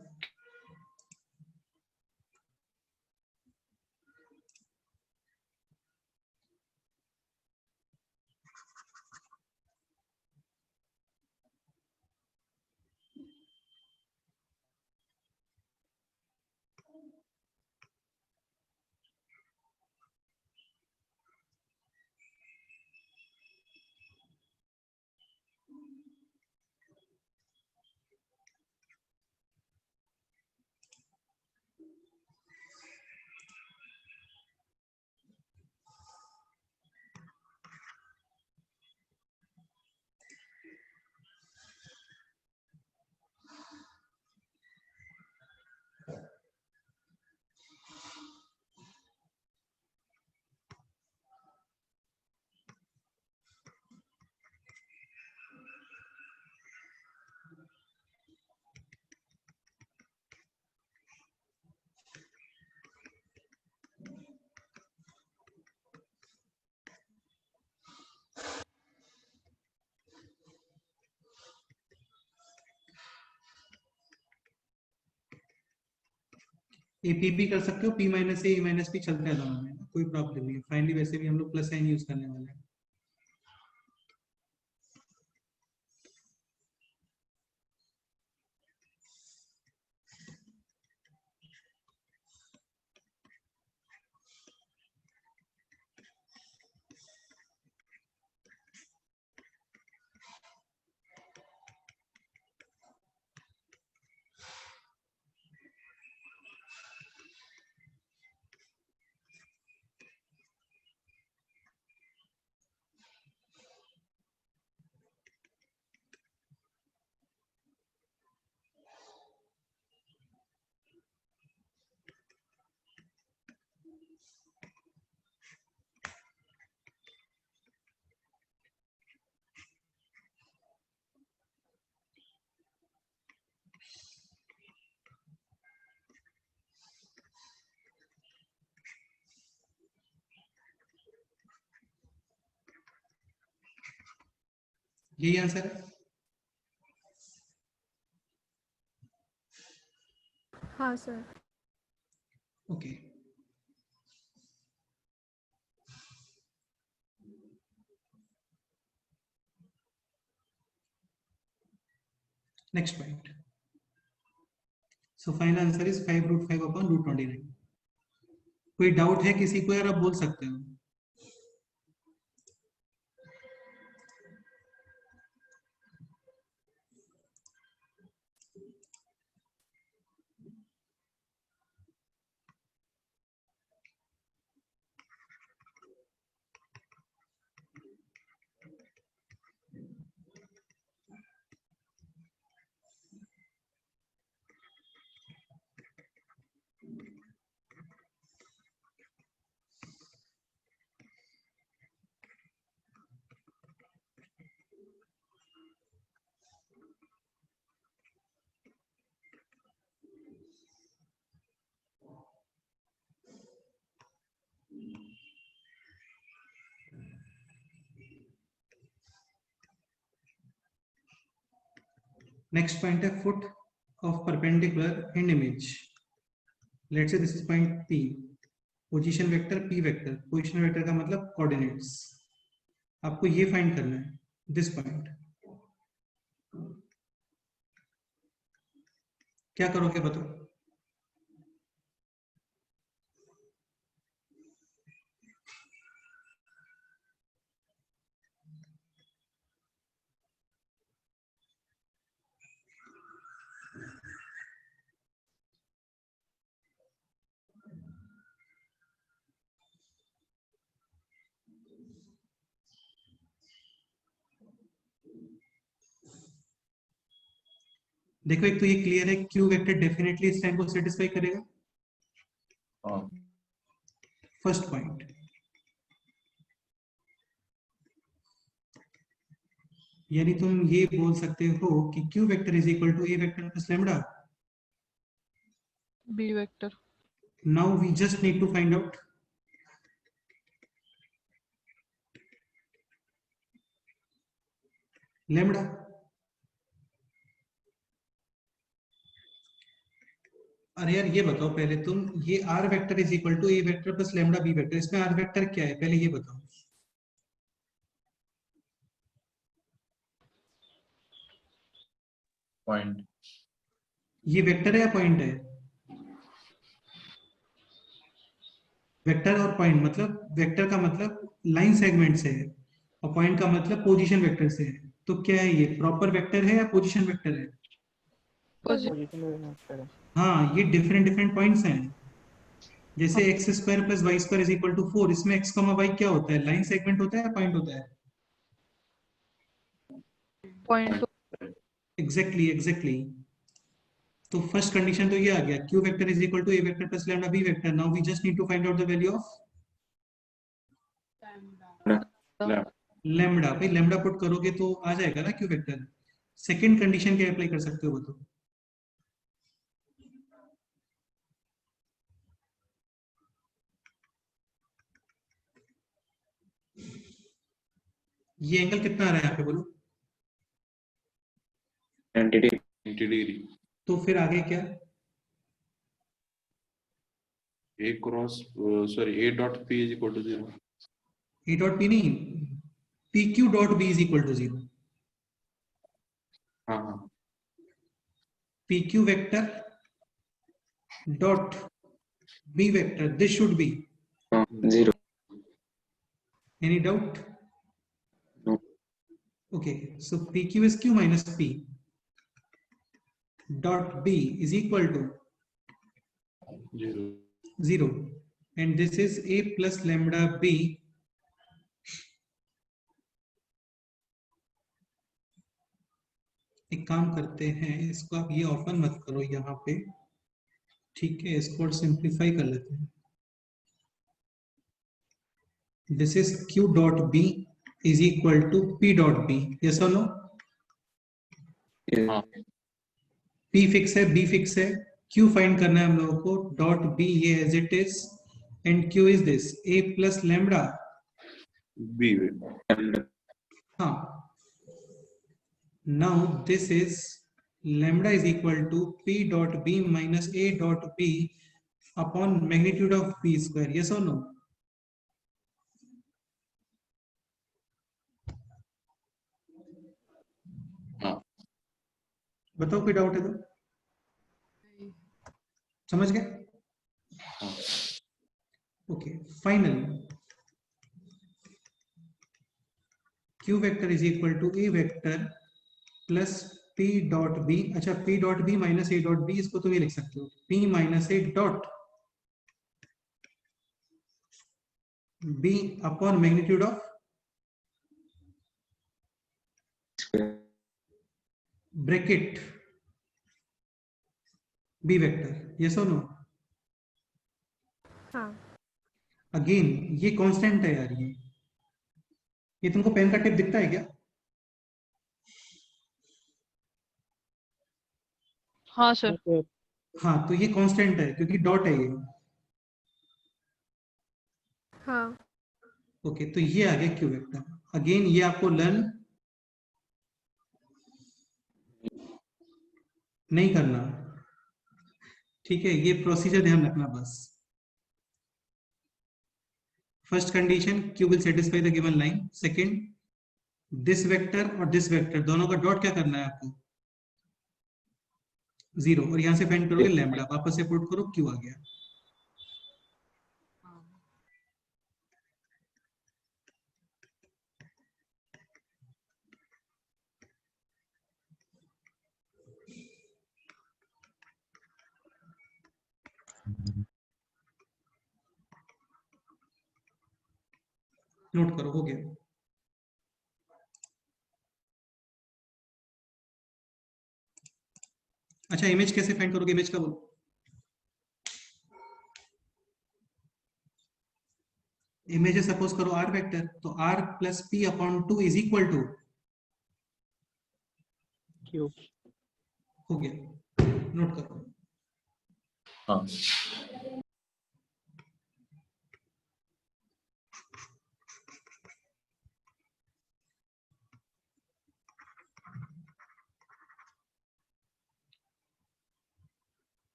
ए पी भी कर सकते हो, पी माइनस ए माइनस पी चलता है दोनों में, कोई प्रॉब्लम नहीं है। फाइनली वैसे भी हम लोग प्लस साइन यूज करने वाले हैं। यही आंसर है। हाँ sir. Okay, next point. So final answer is 5√5/√29। कोई डाउट है किसी को यार, आप बोल सकते हो। नेक्स्ट पॉइंट है foot of perpendicular and image. Let's say this is point P. Position vector P vector, position vector का मतलब कोऑर्डिनेट्स। आपको ये फाइंड करना है, दिस पॉइंट। क्या करोगे बताओ। देखो एक तो ये क्लियर है, क्यू वेक्टर डेफिनेटली इस टाइम को सेटिस्फाई करेगा। हाँ फर्स्ट पॉइंट। यानी तुम ये बोल सकते हो कि Q vector is equal to A vector plus lambda. B vector. Now we just need to find out lambda. अरे यार ये बताओ पहले तुम, ये R vector is equal to A vector plus lambda B vector, इसमें आर वेक्टर क्या है पहले ये बताओ। पॉइंट। ये वेक्टर है या पॉइंट है? वेक्टर और पॉइंट मतलब, वेक्टर का मतलब लाइन सेगमेंट से है और पॉइंट का मतलब पोजीशन वेक्टर से है। तो क्या है ये, प्रॉपर वेक्टर है या पोजीशन वेक्टर है? पोजीशन वेक्टर है। हाँ, ये डिफरेंट डिफरेंट पॉइंट्स हैं। जैसे X square plus Y square is equal to 4, इसमें एक्स कमा वाई क्या होता है, लाइन सेगमेंट होता है या पॉइंट होता है? पॉइंट। Exactly exactly. तो फर्स्ट कंडीशन तो ये आ गया, Q vector is equal to A vector plus lambda B vector. Now we just need to find out the value of lambda. भाई लैम्डा पुट करोगे तो आ जाएगा ना क्यू वेक्टर। सेकंड कंडीशन क्या अप्लाई कर सकते हो बताओ। ये एंगल कितना आ रहा है यहाँ पे बोलो। 90 डिग्री। तो फिर आगे क्या? A cross sorry A dot P is equal to 0. A dot P नहीं, PQ dot B is equal to 0. हाँ हाँ PQ vector dot B vector, this should be 0. any doubt? No. Okay, so PQ is Q minus P dot B is equal to 0. 0, and this is A plus lambda B एक काम करते हैं, इसको आप ये open मत करो यहाँ पे, ठीक है, इसको सिंप्लीफाई कर लेते हैं. This is Q dot B is equal to P dot B, yes और नो? हाँ P फिक्स है, B फिक्स है, Q फाइंड करना है हम लोगों को, डॉट B ये as it is, and Q is this A plus lambda. B. हाँ, now this is lambda is equal to P dot B minus A dot B upon magnitude of B square, yes or no? हाँ बताओ कोई doubt है तो? समझ गए? हाँ okay, finally Q vector is equal to A vector plus P dot B. अच्छा, P dot B minus A dot B, इसको तुम ये लिख सकते हो P minus A dot B upon magnitude of bracket B vector, yes or no? हाँ again ये constant है यार, ये तुमको पेन का टिप दिखता है क्या? हाँ सर. हाँ, तो ये कांस्टेंट है क्योंकि डॉट है ये. हाँ ओके, तो ये आ गया क्यू वेक्टर. अगेन ये आपको लर्न नहीं करना, ठीक है, ये प्रोसीजर ध्यान रखना बस. First condition, Q will satisfy the given line. Second, this vector और दिस वेक्टर दोनों का डॉट क्या करना है आपको? 0, और यहां से फाइंड करोगे लैम्बडा, वापस से पुट करो, Q आ गया. नोट करो, हो गया. अच्छा, इमेज कैसे फाइंड करोगे? इमेज का बोलो. इमेज सपोज करो R वेक्टर, तो R plus P upon 2 is equal to, Q. हो गया. नोट करो. हाँ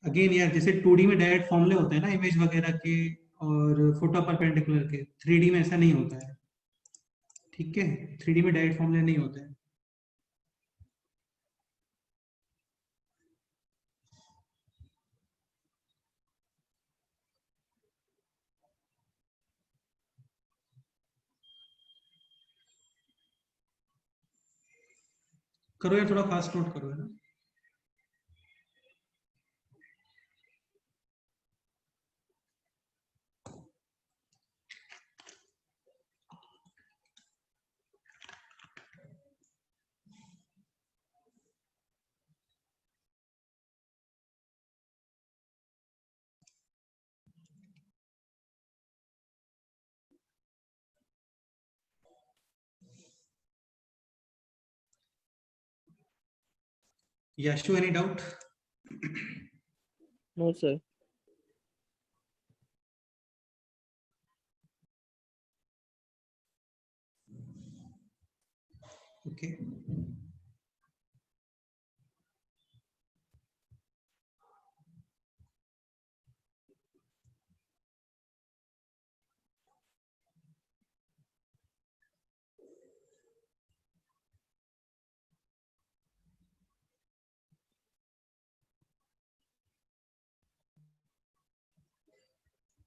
अगेन यार, जैसे 2D में डायरेक्ट फॉर्मूले होते हैं ना इमेज वगैरह के, और फोटो परपेंडिकुलर के, 3D में ऐसा नहीं होता है, ठीक है, 3D में डायरेक्ट फॉर्मूले नहीं होते हैं. करो यार, थोड़ा फास्ट नोट करो, है ना. Yashu, any doubt? No, sir. Okay.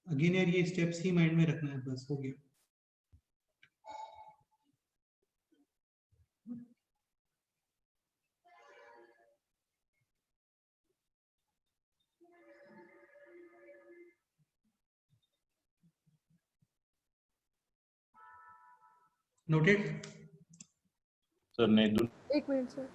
Again यार ये स्टेप्स ही माइंड में रखना है, बस हो गया। नोटेड? सर नहीं दूं? एक मिनट सर।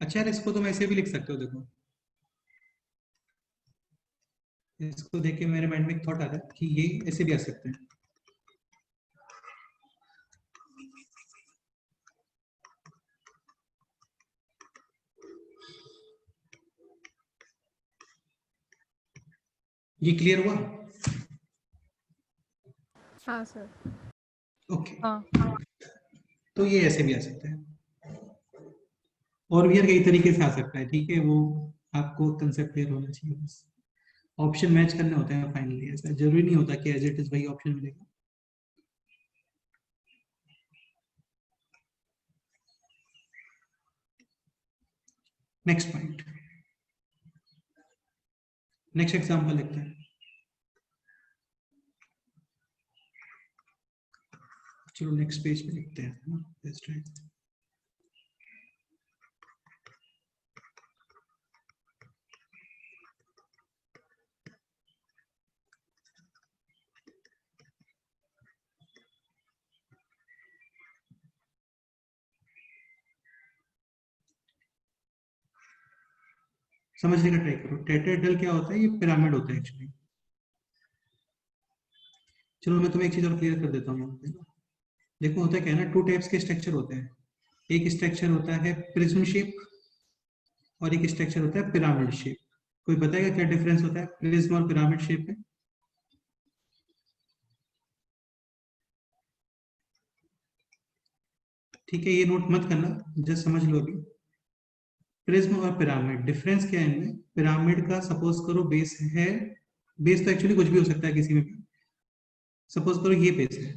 अच्छा यार इसको तुम ऐसे भी लिख सकते हो, देखो इसको देख के मेरे माइंड में एक थॉट आ रहा है कि ये ऐसे भी आ सकते हैं। ये क्लियर हुआ? हाँ सर। ओके। हाँ तो ये ऐसे भी आ सकते हैं, और भी यार कई तरीके से आ सकता है, ठीक है, वो आपको कंसेप्ट क्लियर होना चाहिए बस। ऑप्शन मैच करने होते हैं फाइनली, ऐसा जरूरी नहीं होता कि एज इट इज वही ऑप्शन मिलेगा। नेक्स्ट पॉइंट, नेक्स्ट एग्जांपल लिखते हैं। चलो नेक्स्ट पेज पे लिखते हैं। बेस्ट है। समझने का ट्राई करो। टेट्राहेड्रल क्या होता है? ये पिरामिड होता है एक्चुअली। चलो मैं तुम्हें एक चीज और क्लियर कर देता हूँ। देखो होता क्या है ना, टू टाइप्स के स्ट्रक्चर होते हैं। एक स्ट्रक्चर होता है प्रिज्म शेप और एक स्ट्रक्चर होता है पिरामिड शेप। कोई बताएगा क्या डिफरेंस होता है प्रिज्म और पिरामिड शेप में? ठीक है, ये नोट मत करना, जस्ट समझ लो अभी। प्रिज्म और पिरामिड डिफरेंस क्या है इनमें? पिरामिड का सपोज करो बेस है, बेस तो एक्चुअली कुछ भी हो सकता है किसी में भी। सपोज करो ये बेस है,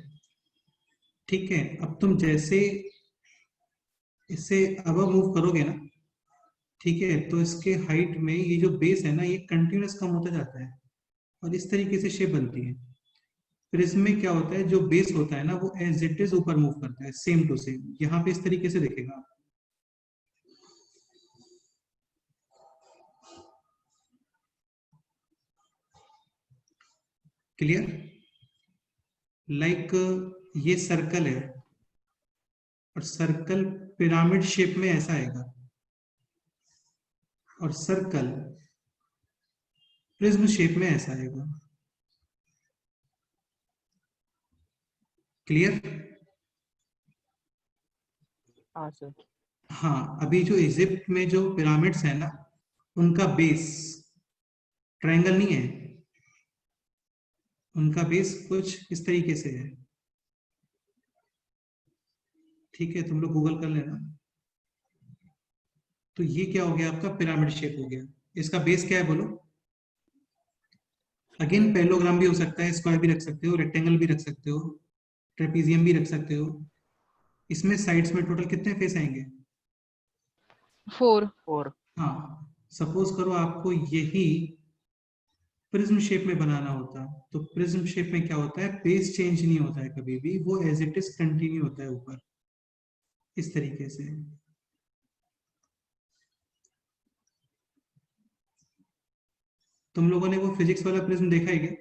ठीक है। अब तुम जैसे इससे अब मूव करोगे ना, ठीक है, तो इसके हाइट में ये जो बेस है ना, ये कंटिन्यूअस कम होता जाता है और इस तरीके से शेप बनती है। प्रिज्म में क्या होता है, जो बेस होता है ना वो एज इट इज ऊपर मूव करता है, सेम टू सेम। यहाँ पे इस तरीके से दिखेगा। क्लियर? लाइक ये सर्कल है और सर्कल पिरामिड शेप में ऐसा आएगा, और सर्कल प्रिज्म शेप में ऐसा आएगा। क्लियर? हाँ सर। हाँ, अभी जो इजिप्ट में जो पिरामिड्स है ना, उनका बेस ट्रायंगल नहीं है, उनका बेस कुछ इस तरीके से है। ठीक है, तुम लोग गूगल कर लेना। तो ये क्या हो गया आपका? पिरामिड शेप हो गया। इसका बेस क्या है बोलो? अगेन पैरेललोग्राम भी हो सकता है, स्क्वायर भी रख सकते हो, रेक्टेंगल भी रख सकते हो, ट्रेपीजियम भी रख सकते हो। इसमें साइड्स में टोटल कितने फेस आएंगे? 4। और हाँ, सपोज करो आपको यही प्रिज्म शेप में बनाना होता, तो प्रिज्म शेप में क्या होता है? बेस चेंज नहीं होता है कभी भी, वो एज इट इज कंटिन्यू होता है ऊपर इस तरीके से। तुम लोगों ने वो फिजिक्स वाला प्रिज्म देखा है क्या?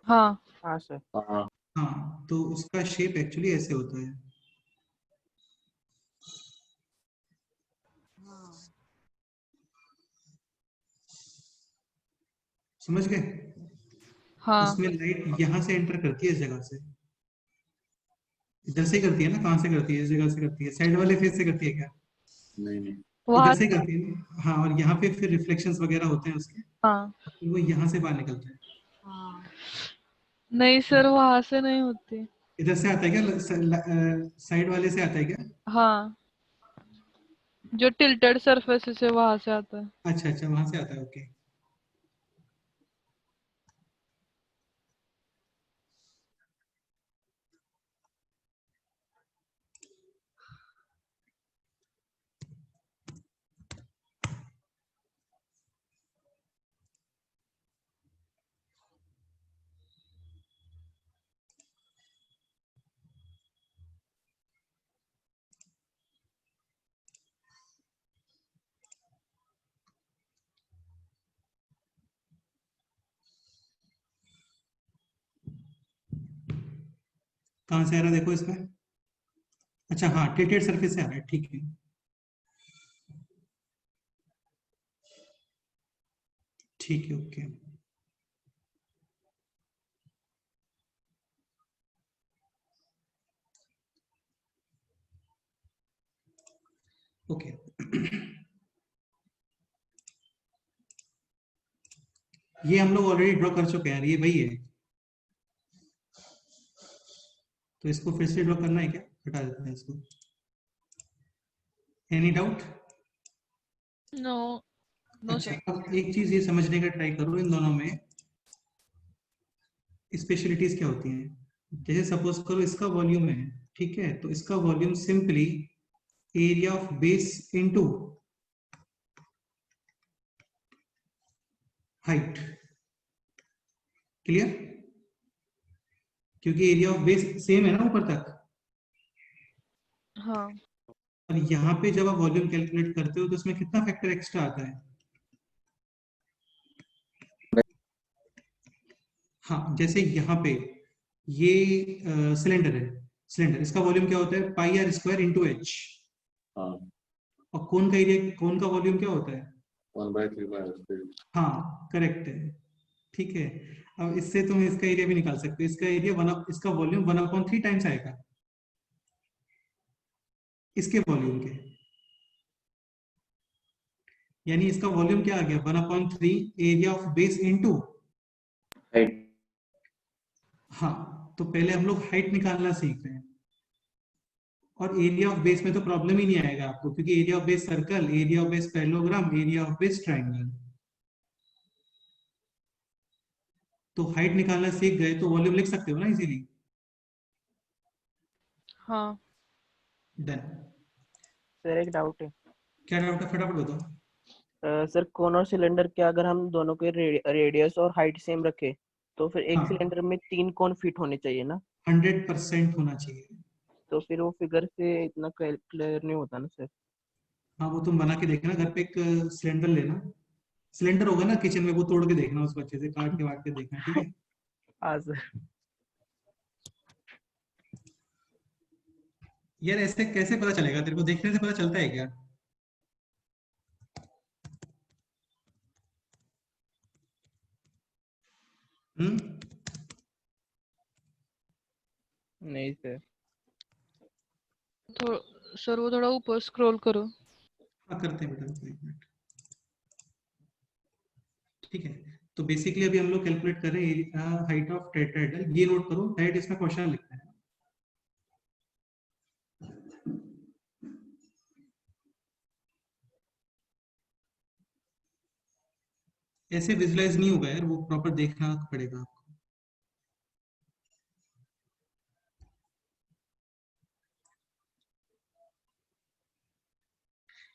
हाँ हाँ सर। हाँ हाँ, तो उसका शेप एक्चुअली ऐसे होता है। समझ गए? हाँ उसमें लाइट यहाँ से एंटर करती है इस जगह से, इधर से करती है ना? कहाँ से करती है? इस जगह से करती है। साइड वाले फेस से करती है क्या? नहीं नहीं इधर वहां से करती है ना? हाँ, और यहाँ पे फिर रिफ्लेक्शंस वगैरह होते हैं उसके, हाँ फिर वो यहाँ से बाहर निकलता है। नहीं सर, वहां से नहीं होती। इधर से आता है क्या, साइड वाले से आता है क्या? हाँ, जो टिल्टेड सरफेस है वहां से आता है। अच्छा अच्छा, वहां से आता है, ओके। कहाँ से आ रहा है देखो इसमें? अच्छा हाँ, टिल्टेड सरफेस से आ रहा है, ठीक है। ठीक है, ओके। ओके। ये हम लोग ऑलरेडी ड्रॉ कर चुके हैं, ये वही है। तो इसको फिर से ड्रॉ करना है क्या? हटा देते हैं इसको। Any doubt? नो, नो अच्छा, सर। अब एक चीज ये समझने का ट्राई करो, इन दोनों में स्पेशलिटीज क्या होती हैं। जैसे सपोज करो इसका वॉल्यूम है, ठीक है, तो इसका volume simply area of base into height. Clear? क्योंकि एरिया ऑफ बेस सेम है ना ऊपर तक। हाँ, और यहाँ पे जब आप वॉल्यूम कैलकुलेट करते हो तो उसमें कितना फैक्टर एक्स्ट्रा आता है? हाँ, जैसे यहाँ पे ये सिलेंडर है, सिलेंडर, इसका वॉल्यूम क्या होता है? पाई आर स्क्वायर इंटू एच। हाँ, और कोन का एरिया, कोन का वॉल्यूम क्या होता है? 1/3 हाँ, करेक्ट है, ठीक है। अब इससे तुम इसका एरिया भी निकाल सकते हो, इसका एरिया इसका वॉल्यूम 1/3 टाइम्स आएगा इसके वॉल्यूम के। यानी इसका वॉल्यूम क्या आ गया? 1/3 area of base into. Height. हाँ, तो पहले हम लोग हाइट निकालना सीख रहे हैं। और एरिया ऑफ बेस में तो प्रॉब्लम ही नहीं आएगा आपको, क्योंकि area of base circle, area of base parallelogram, area of base triangle. तो हाइट निकालना सीख गए तो वॉल्यूम लिख सकते हो ना इजीली। हाँ। डन। सर एक डाउट है। क्या डाउट है, फटाफट बताओ। सर कोन और सिलेंडर के अगर हम दोनों के रेडियस और हाइट सेम रखें तो फिर एक हाँ, सिलेंडर में 3 कोन फिट होने चाहिए ना। 100% होना चाहिए। तो फिर वो फिगर से इतना क्लियर नहीं होता ना सर। हाँ, वो तुम बना के देखना घर पे, एक सिलेंडर लेना, सिलेंडर होगा ना किचन में, वो तोड़ के देखना, उसको अच्छे से काट के वाट के देखना, ठीक है। हाँ सर। यार ऐसे कैसे पता चलेगा तेरे को? देखने से पता चलता है क्या? हम्म। नहीं सर। तो सर वो थोड़ा ऊपर स्क्रॉल करो। हाँ, करते हैं बेटा, रुको एक मिनट। ठीक है, तो बेसिकली अभी हम लोग कैलकुलेट कर रहे हैं हाइट ऑफ टेट्राहेड्रल। ये नोट करो, डायरेक्ट इसमें क्वेश्चन लिखना है। ऐसे विजुलाइज नहीं होगा यार, वो प्रॉपर देखना पड़ेगा आपको।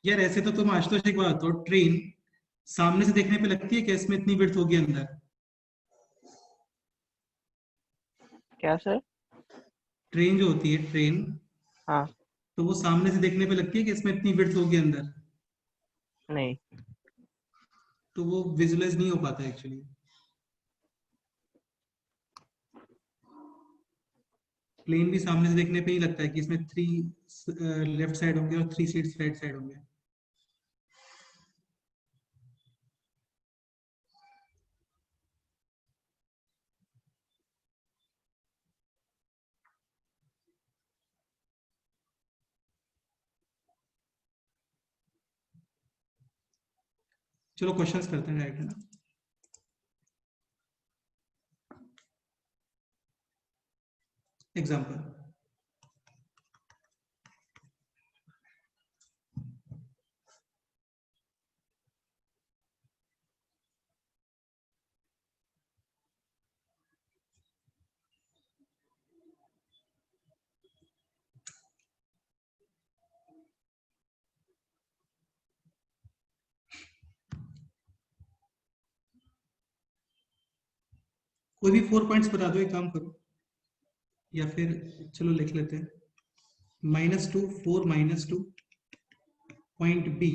यार ऐसे तो तुम आशुतोष एक बात हो, ट्रेन सामने से देखने पे लगती है कि इसमें इतनी विड्थ होगी अंदर। क्या सर? ट्रेन जो होती है, ट्रेन, हाँ। तो वो सामने से देखने पे लगती है कि इसमें इतनी विड्थ होगी अंदर। नहीं। तो वो विजुलाइज नहीं हो पाता एक्चुअली। प्लेन भी सामने से देखने पे ही लगता है कि इसमें 3 लेफ्ट साइड होंगे और 3 सीट्स राइट साइड होंगे। चलो क्वेश्चंस करते हैं डायरेक्ट, है ना। एग्जाम्पल, कोई भी 4 पॉइंट्स बता दो, एक काम करो, या फिर चलो लिख लेते हैं, -2 4 -2 point B,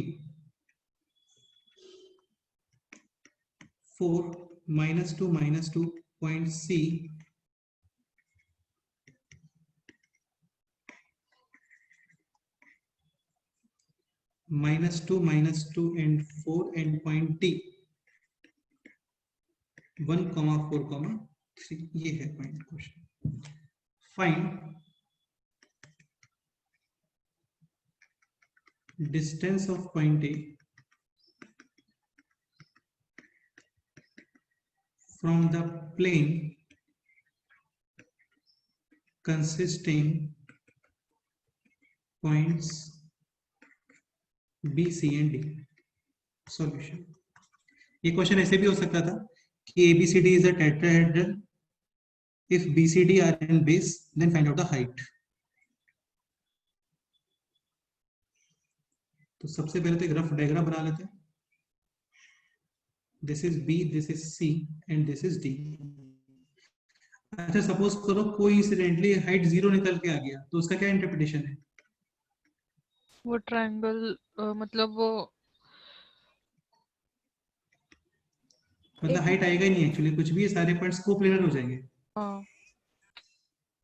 4 -2 point C, -2 and 4 and point D, 1, 4, 3, ये है point question. Find distance of point A from the plane consisting points B, C and D. Solution. ये क्वेश्चन ऐसे भी हो सकता था कि ABCD is a tetrahedron. If BCD are in base, then find out the height. तो सबसे पहले तो एक रफ डायग्राम बना लेते हैं। This is B, this is C and this is D. अच्छा, सपोज करो कोई इंसिडेंटली हाइट 0 निकल के आ गया, तो उसका क्या इंटरप्रिटेशन है? वो ट्रायंगल मतलब वो मतलब हाइट आएगा ही नहीं एक्चुअली, कुछ भी, सारे पॉइंट्स कोप्लेनर हो जाएंगे, हाँ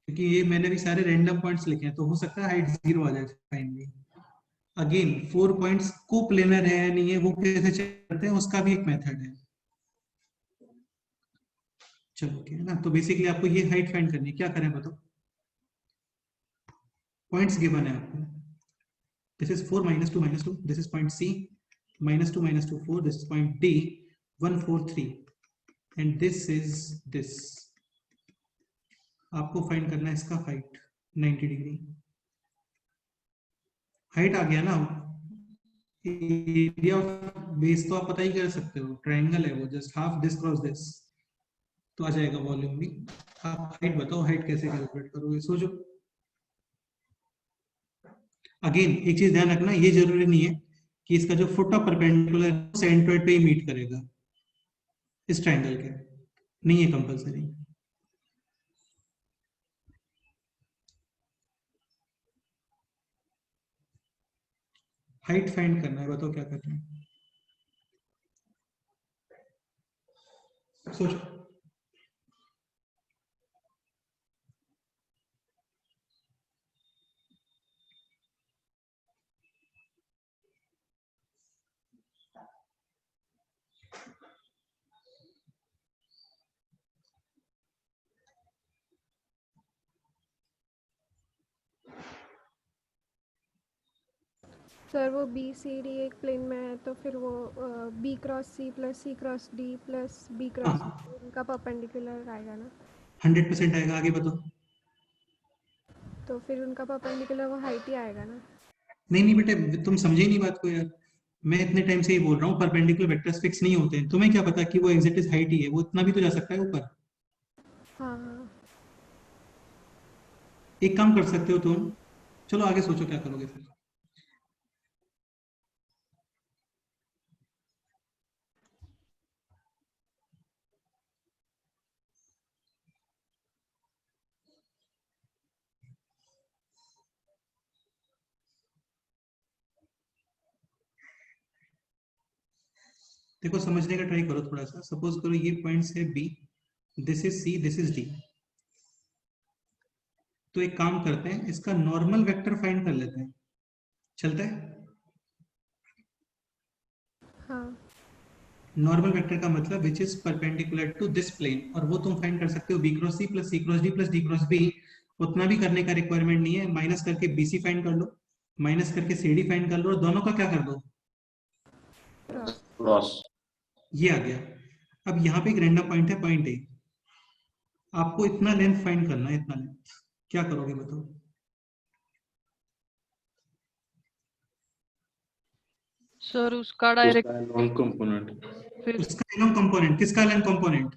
क्योंकि ये मैंने भी सारे रैंडम पॉइंट्स लिखे हैं, तो हो सकता है हाइट 0 आ जाए फाइनली। अगेन 4 पॉइंट्स कोप्लेनर है या नहीं है, वो कैसे चेक करते हैं, उसका भी एक मेथड है। चलो ठीक है ना, तो बेसिकली आपको ये हाइट फाइंड करनी है। क्या करें बताओ? पॉइंट्स गिवन है आपको, this is 4 -2 this is point C, -2 4, this is point D, 1 4 3 and this is this. आपको फाइंड करना है इसका हाइट 90 डिग्री। हाइट आ गया ना, एरिया ऑफ बेस तो आप पता ही कर सकते हो, ट्रायंगल है वो, just half this cross this, तो आ जाएगा वॉल्यूम भी। आप हाइट बताओ, हाइट कैसे कैलकुलेट करोगे, सोचो। अगेन एक चीज ध्यान रखना, ये जरूरी नहीं है कि इसका जो फुट ऑफ परपेंडिकुलर सेंट्रोइड पे ही मीट करेगा इस ट्रायंगल के, नहीं है कंपलसरी। हाइट फाइंड करना है, बताओ क्या करना है, सोचो। सर वो बी सी डी एक प्लेन में है, तो फिर वो B cross C plus C cross D plus B cross उनका परपेंडिकुलर आएगा ना? 100% आएगा। आगे बताओ। तो फिर उनका परपेंडिकुलर वो हाइट ही आएगा ना? नहीं बेटे, तुम समझे ही नहीं बात को यार। मैं इतने टाइम से ही बोल रहा हूँ, परपेंडिकुलर वेक्टर्स फिक्स नहीं होते हैं। तुम्हें क्या पता कि वो एग्जैक्ट हाइट ही है, वो इतना भी तो जा सकता है ऊपर। हाँ। एक काम कर सकते हो तुम, चलो आगे सोचो क्या करोगे फिर। देखो समझने का ट्राई करो थोड़ा सा। सपोज करो ये पॉइंट्स है B, this is C, this is D. तो एक काम करते हैं, इसका नॉर्मल वेक्टर फाइंड कर लेते हैं, चलता है? हाँ। नॉर्मल वेक्टर का मतलब which is perpendicular to this plane, और वो तुम फाइंड कर सकते हो B cross C plus C cross D plus D cross B. उतना भी करने का रिक्वायरमेंट नहीं है, माइनस करके बीसी फाइंड कर लो, माइनस करके सीडी फाइंड कर लो, और दोनों का क्या कर दो, क्रॉस। ये आ गया। अब यहाँ पे एक रैंडम पॉइंट है, पॉइंट ए। आपको इतना लेंथ फाइंड करना है, इतना लेंथ। क्या करोगे बताओ? सर उसका डायरेक्ट उसका एलोंग कंपोनेंट, फिर उसका एलोंग कंपोनेंट, किसका एलोंग कंपोनेंट?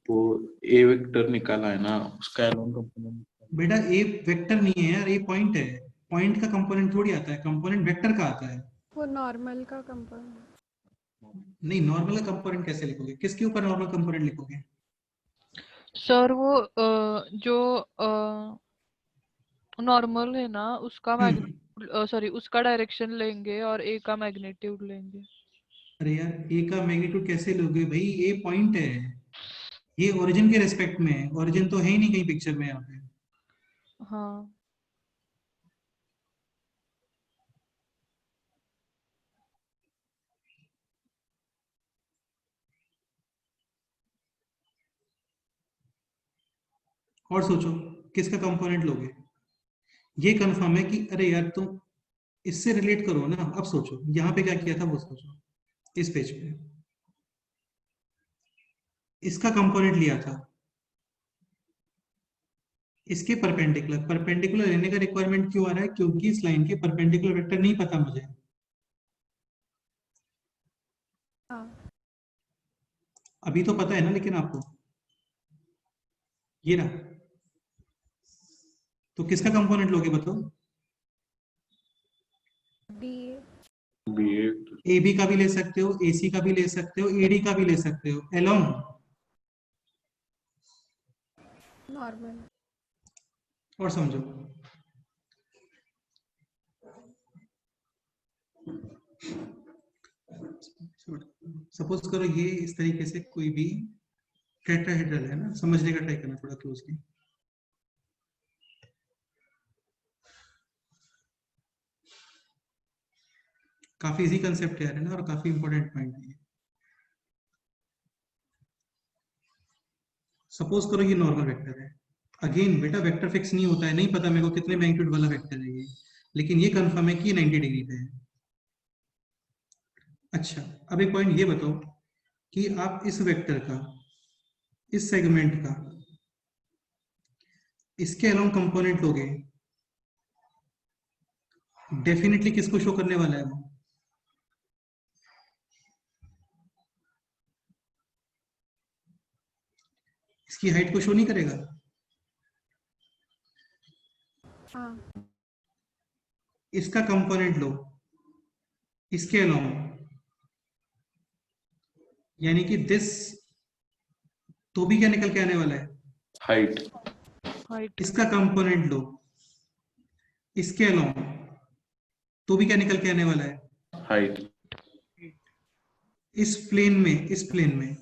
वो ए वेक्टर निकाला है ना, उसका एलोंग कंपोनेंट। बेटा ए वेक्टर नहीं है यार, ए पॉइंट है। पॉइंट का कंपोनेंट थोड़ी आता है, कंपोनेंट वेक्टर का आता है। वो नॉर्मल का कंपोनेंट। नहीं, नॉर्मल का कंपोनेंट कैसे लिखोगे? किसके ऊपर नॉर्मल कंपोनेंट लिखोगे? सर वो जो नॉर्मल है ना उसका मैग्नीट्यूड, सॉरी उसका डायरेक्शन लेंगे और ए का मैग्नीट्यूड लेंगे। अरे यार ए का मैग्नीट्यूड कैसे लोगे भाई? ए पॉइंट है, ये ओरिजिन के रेस्पेक्ट में है। ओरिजिन तो है ही नहीं कहीं पिक्चर में यहाँ पे। हाँ और सोचो किसका कंपोनेंट लोगे? ये कंफर्म है कि अरे यार तुम इससे रिलेट करो ना। अब सोचो यहाँ पे क्या किया था वो सोचो। इस पेज पे इसका कंपोनेंट लिया था, इसके परपेंडिकुलर। परपेंडिकुलर लेने का रिक्वायरमेंट क्यों आ रहा है? क्योंकि इस लाइन के परपेंडिकुलर वेक्टर नहीं पता मुझे। हाँ अभी तो पता है ना लेकिन आपको, ये ना। तो किसका कंपोनेंट लोगे बताओ? D B A, A B का भी ले सकते हो, ए सी का भी ले सकते हो, ए डी का भी ले सकते हो। Along normal. और समझो, सपोज करो ये इस तरीके से कोई भी टेट्राहेड्रल है ना। समझने का ट्राई करना थोड़ा क्लोजली। काफी इजी कंसेप्ट है ना, और काफी इंपॉर्टेंट पॉइंट है। सपोज करो ये नॉर्मल वेक्टर है। अगेन बेटा वेक्टर फिक्स नहीं होता है, नहीं पता मेरे को कितने मैग्नीट्यूड वाला वेक्टर है ये, लेकिन ये कंफर्म है कि ये 90 डिग्री पे है। अच्छा, अब एक पॉइंट ये बताओ कि आप इस वेक्टर का, इस सेगमेंट का, इसके अलोंग कंपोनेंट लोगे, डेफिनेटली किसको शो करने वाला है वो? इसकी हाइट को शो नहीं करेगा? हाँ इसका कंपोनेंट लो, इसके अलोंग, यानी कि दिस, तो भी क्या निकल के आने वाला है? हाइट। हाइट। इसका कंपोनेंट लो, इसके अलोंग, तो भी क्या निकल के आने वाला है? हाइट। इस प्लेन में, इस प्लेन में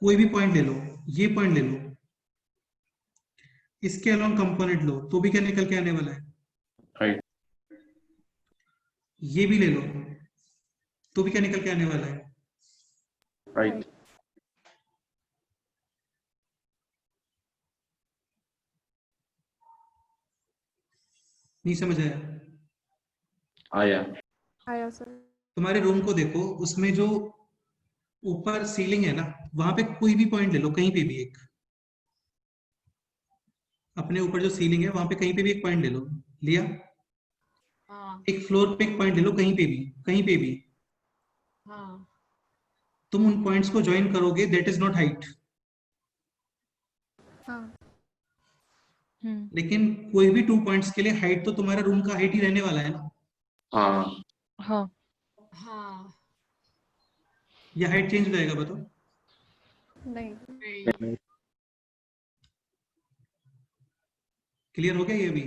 कोई भी पॉइंट ले लो, ये पॉइंट ले लो, इसके अलोंग कंपोनेंट लो, तो भी क्या निकल के आने वाला है? हाइट। ये भी ले लो, तो भी क्या निकल के आने वाला है? हाइट। नहीं समझ आया? आया। आया सर। तुम्हारे रूम को देखो, उसमें जो ऊपर सीलिंग है ना, वहां पे कोई भी पॉइंट ले लो, कहीं पे भी एक, अपने ऊपर जो सीलिंग है वहां पे कहीं पे भी एक पॉइंट ले लो। लिया? हाँ एक फ्लोर पे एक पॉइंट ले लो, कहीं पे भी, कहीं पे भी। हाँ तुम उन पॉइंट्स को ज्वाइन करोगे, दैट इज नॉट हाइट। हाँ लेकिन कोई भी 2 पॉइंट्स के लिए हाइट तो तुम्हारा रूम का हाइट ही रहने वाला है ना। हाँ। हाँ हाँ या हाइट चेंज हो जाएगा बताओ? नहीं। नहीं क्लियर हो गया ये भी?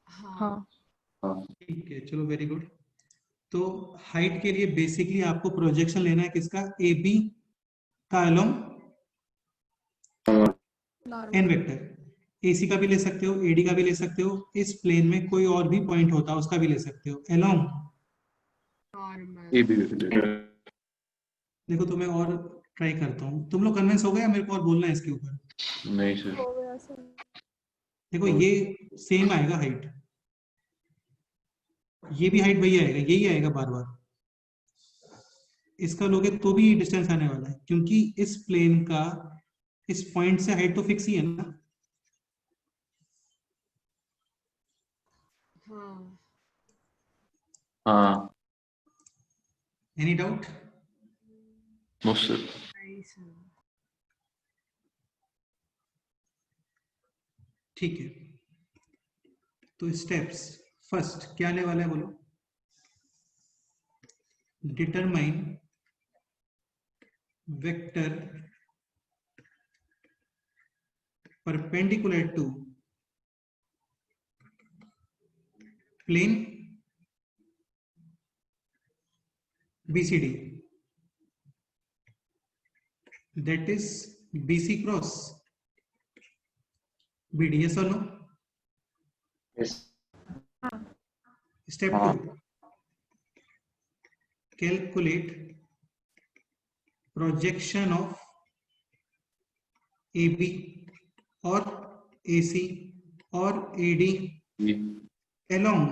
हाँ हाँ हाँ। ठीक है, चलो वेरी गुड। तो हाइट के लिए बेसिकली आपको प्रोजेक्शन लेना है किसका? ए बी का along normal. N vector. AC का भी ले सकते हो, एडी का भी ले सकते हो, इस प्लेन में कोई और भी पॉइंट होता है उसका भी ले सकते हो अलोंग। नॉर्मल। A B. देखो तो मैं और ट्राई करता हूँ। तुम लोग कन्विंस हो गए या मेरे को और बोलना है इसके ऊपर? नहीं सर। हो गया सर। देखो ये सेम आएगा हाइट, ये भी हाइट वही आएगा, यही आएगा बार बार। इसका लोगे तो भी डिस्टेंस आने वाला है, क्योंकि इस प्लेन का इस पॉइंट से हाइट तो फिक्स ही है ना। हाँ एनी डाउट? No sir. नहीं सर। ठीक है, तो स्टेप्स फर्स्ट क्या आने वाला है बोलो? Determine vector perpendicular to plane BCD, that is BC cross BD. Yes or no? Yes. Step 2, calculate projection of AB or AC or AD along.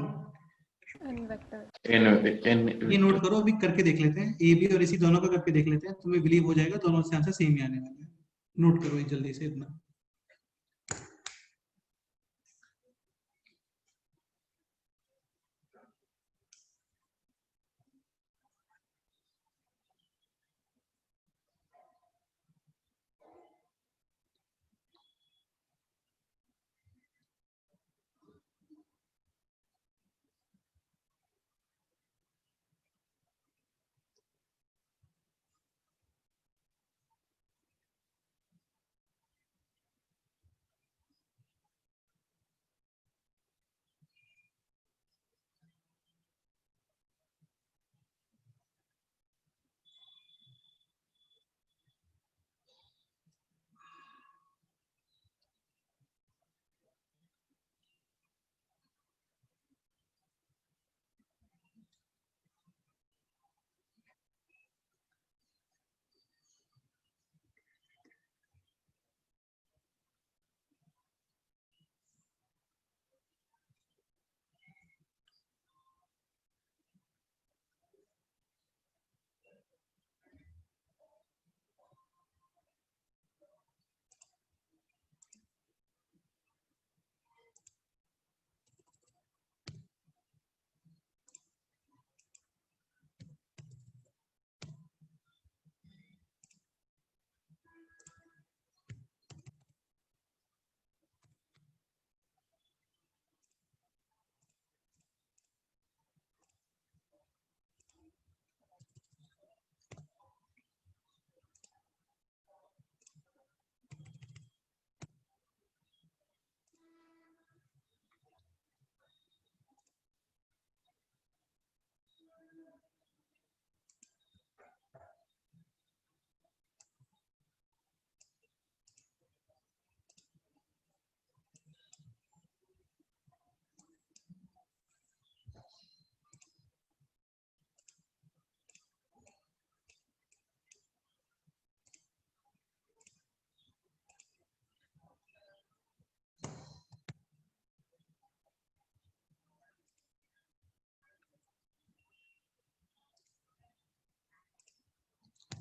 N vector. ये नोट करो, अभी करके देख लेते हैं, AB और AC दोनों का करके देख लेते हैं, तुम्हें बिलीव हो जाएगा दोनों से आंसर सेम ही आने वाला है। नोट करो ये जल्दी से इतना।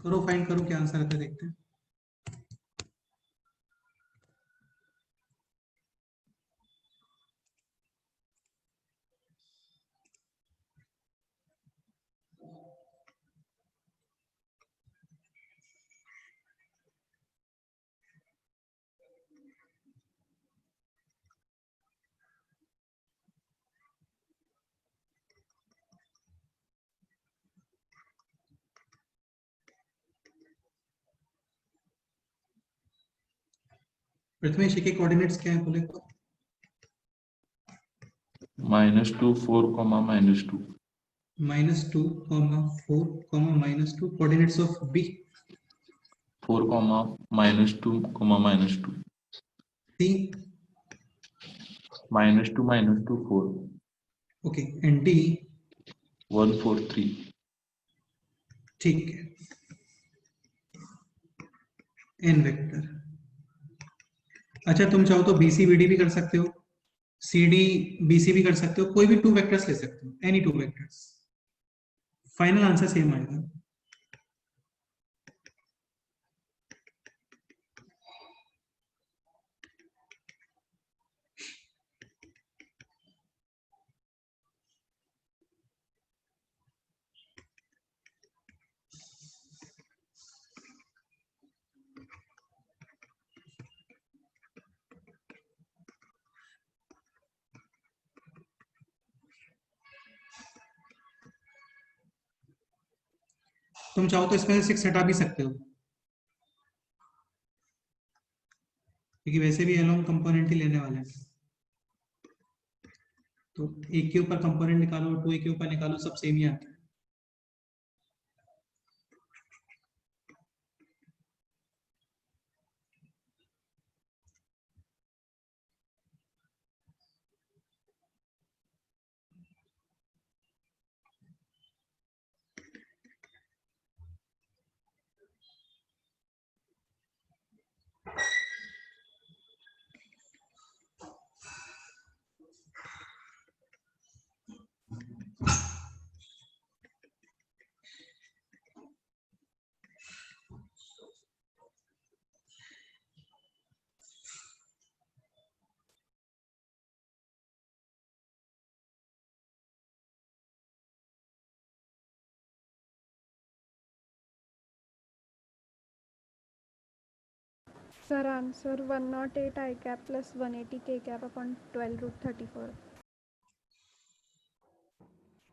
करो, फाइंड करो क्या आंसर आता है, देखते हैं। प्रथमेश के कोऑर्डिनेट्स क्या है बोले तो? -2 4, -2 -2, -4, -2 coordinates of B 4, -2, -2 C, -2 -2 4 okay, and D 1 4 3। ठीक है। n वेक्टर, अच्छा तुम चाहो तो BC BD भी कर सकते हो, CD BC भी कर सकते हो, कोई भी 2 वेक्टर्स ले सकते हो, any 2 vectors, final answer same आएगा। तुम चाहो तो इसमें से 6 हटा भी सकते हो, क्योंकि वैसे भी एलोन कंपोनेंट ही लेने वाले हैं। तो एक के ऊपर कंपोनेंट निकालो, 2a के ऊपर निकालो, सब सेम ही आता है। Sir, answer 108 I cap plus 180 K cap upon 12 root 34.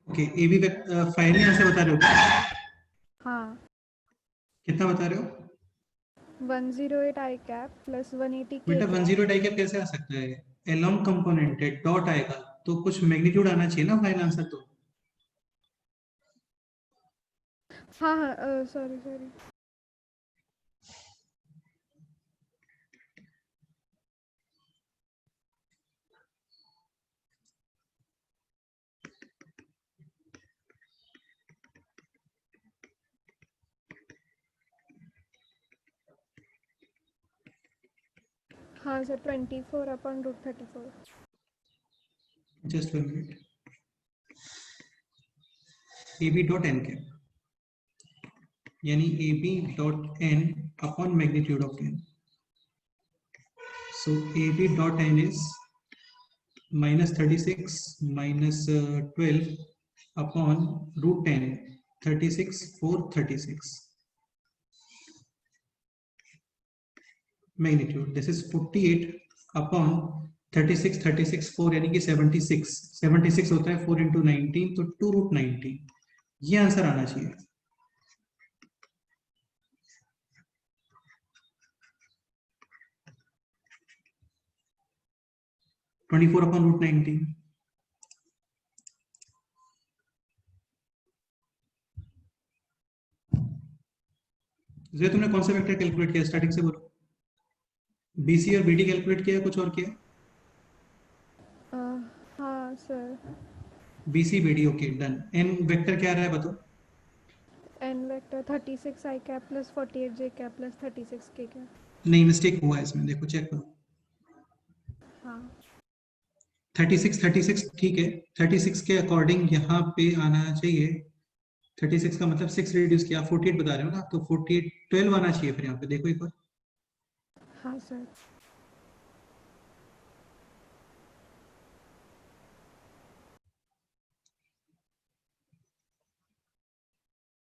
Okay, A B finally answer बता रहे हो क्या? हाँ, कितना बता रहे हो 108 I cap plus 180 K बेटा? cap. 108 आई कैप कैसे आ सकता है? एलोंग कंपोनेंट है, डॉट आएगा तो कुछ मैग्नीट्यूड आना चाहिए ना फाइनल आंसर। तो हाँ हाँ, सॉरी. हाँ sir, 24 upon root 34. Just 1 minute. A B dot N cap यानी A B dot N upon magnitude of N. So A B dot N is -36 -12 upon root 10, 36 4 36 magnitude. This is 48 upon 36 36 4 यानी कि 76 होता है 4 into 19 तो 2 root 19। ये answer आना चाहिए। (24 upon root 19) जो तुमने कौन सा वेक्टर कैलकुलेट किया स्टार्टिंग से बोलो? बीसी और बीडी कैलकुलेट किया, कुछ और किया? हाँ sir. BC BD, okay done. N vector क्या आ रहा है बताओ? N vector 36 I cap plus 48 J cap plus 36 K cap. नहीं, मिस्टेक हुआ है इसमें, देखो चेक करो। हाँ 36 ठीक है, 36 के अकॉर्डिंग यहाँ पे आना चाहिए। 36 का मतलब 6 रिड्यूस किया, 48 बता रहे हो ना, तो 48 12 आना चाहिए फिर यहाँ पे। देखो एक बार, हाँ सर.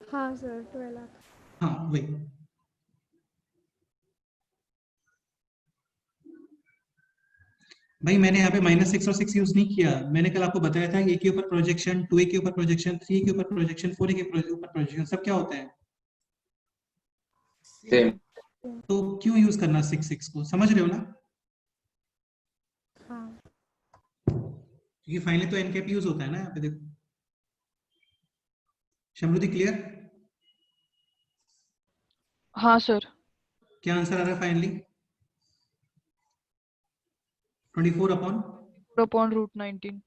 हाँ सर, 12 आता. हाँ वही। भाई मैंने यहाँ पे -6 और 6 यूज नहीं किया। मैंने कल आपको बताया था, ए के ऊपर प्रोजेक्शन, 2a के ऊपर प्रोजेक्शन, 3 के ऊपर प्रोजेक्शन, 4a के ऊपर प्रोजेक्शन, सब क्या होता है? सेम। तो क्यों यूज करना 6 को, समझ रहे हो ना? हाँ क्योंकि फाइनली तो एन कैप यूज होता है ना यहाँ पे। देखो शमरुदि, क्लियर? हाँ सर। क्या आंसर आ रहा है फाइनली? 24 upon root 19।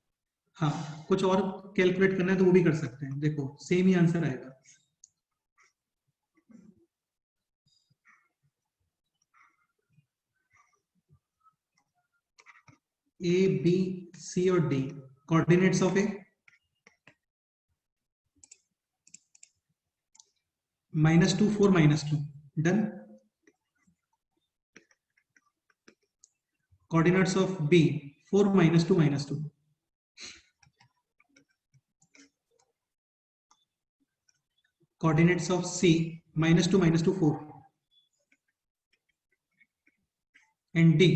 हाँ, कुछ और कैलकुलेट करना है तो वो भी कर सकते हैं। देखो सेम ही आंसर आएगा। ए बी सी और D, coordinates of A -2 4 -2 done. Coordinates of B 4 -2 -2। Coordinates of C -2 -2 4 and D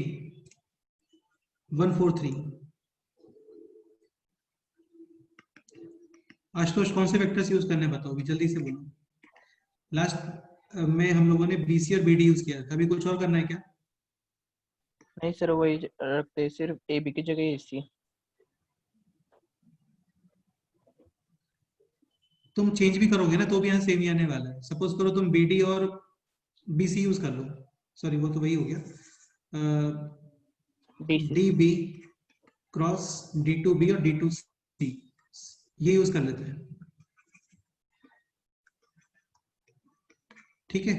1 4 3। Ashutosh कौन से वेक्टर्स यूज करने बताओ भी, जल्दी से बोलो। लास्ट में हम लोगों ने BC और BD यूज किया था, अभी कुछ और करना है क्या? नहीं सर, वही रखते हैं, सिर्फ AB की जगह AC। तुम चेंज भी करोगे ना तो भी यहाँ सेम ही आने वाला है। सपोज करो तुम BD और BC यूज कर लो, सॉरी वो तो वही हो गया, DC DB क्रॉस D2B और D2C, ये यूज कर लेते हैं, ठीक है।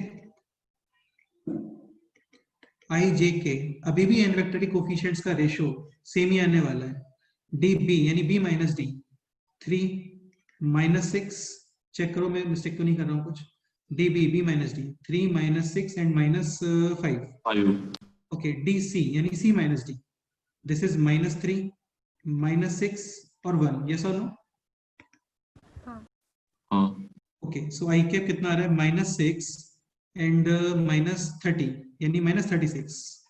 IJK अभी भी n वेक्टर के कोफिशिएंट्स का रेशियो सेम ही आने वाला है। DB यानी B माइनस D 3 -6, चेक करो मैं मिस्टेक तो नहीं कर रहा हूँ कुछ। DB B minus D 3 -6 and -5, 5 okay. DC यानी C minus D, this is -3 -6 और 1, यस और नो? हाँ ओके, सो I कैप कितना आ रहा है? -6 एंड -30 यानी -36।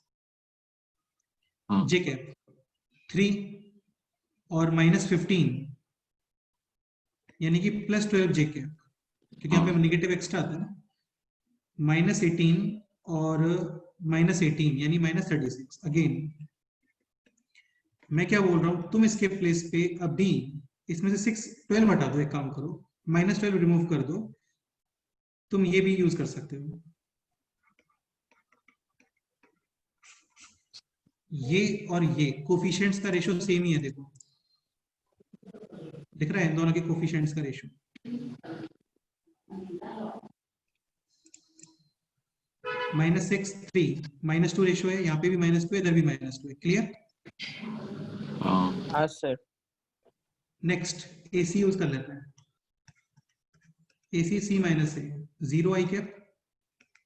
हाँ J कैप 3 और -15 यानी कि +12 J कैप, क्योंकि यहाँ पे नेगेटिव एक्स्ट्रा आता है ना। -18 और -18 यानी -36। अगेन मैं क्या बोल रहा हूँ, तुम इसके प्लेस पे अभी इसमें से 12 हटा दो, एक काम करो -12 रिमूव कर दो, तुम ये भी यूज कर सकते हो। ये और ये कोफिशिएंट्स का रेशियो सेम ही है, देखो दिख रहा है इन दोनों के कोफिशिएंट्स का रेशियो। -6 3 -2 रेशियो है, यहाँ पे भी -2 है, इधर भी -2 है, क्लियर? हाँ हाँ सर। नेक्स्ट AC यूज कर लेते हैं। AC C minus A 0 I cap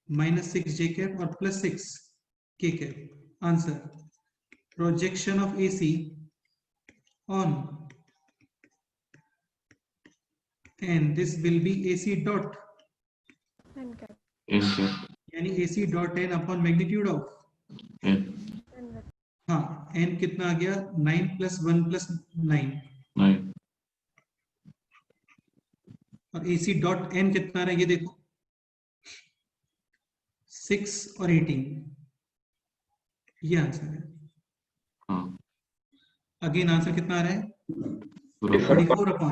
-6 J cap और +6 K cap. Answer projection of AC on and this will be AC dot n cap ऐसे यानी AC dot n upon magnitude of, है n vector हाँ n कितना आ गया? 9 + 1 + 9 नहीं और AC dot n कितना आ रहा है ये देखो 6 और 18, ये आंसर है। हाँ अगेन आंसर कितना आ रहा है? पूरा 44 अपॉन,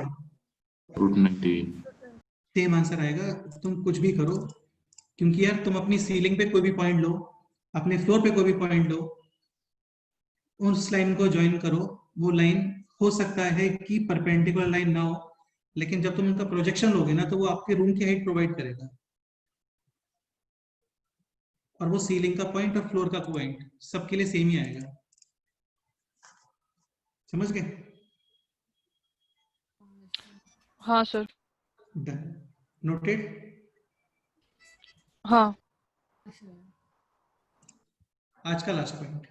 √90 सेम आंसर आएगा। तुम कुछ भी करो, क्योंकि यार तुम अपनी सीलिंग पे कोई भी पॉइंट लो, अपने फ्लोर पे कोई भी पॉइंट लो, उस लाइन को ज्वाइन करो। वो लाइन हो सकता है कि परपेंडिकुलर लाइन ना हो, लेकिन जब तुम उनका प्रोजेक्शन लोगे ना तो वो आपके रूम की हाइट प्रोवाइड करेगा, और वो सीलिंग का पॉइंट और फ्लोर का पॉइंट सबके लिए सेम ही आएगा। समझ गए? हाँ सर। Done, noted. हाँ आज का लास्ट पॉइंट,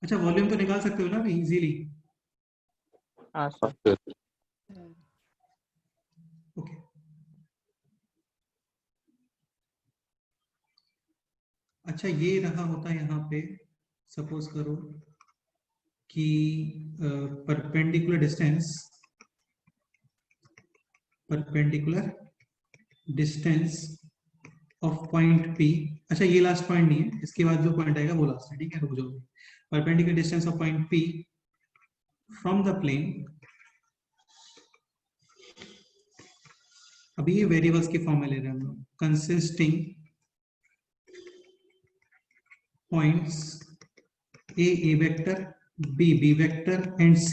अच्छा वॉल्यूम तो निकाल सकते हो ना अभी इजीली? हाँ सर। ओके, अच्छा ये रहा होता है यहाँ पे, सपोज करो कि perpendicular distance of point P। अच्छा ये लास्ट पॉइंट नहीं है, इसके बाद जो पॉइंट आएगा वो लास्ट है, ठीक है? रुक जाओ। Perpendicular distance of point P from the plane, अभी ये वेरिएबल्स की फॉर्म में ले रहे हैं हम लोग, consisting points A vector, B vector and C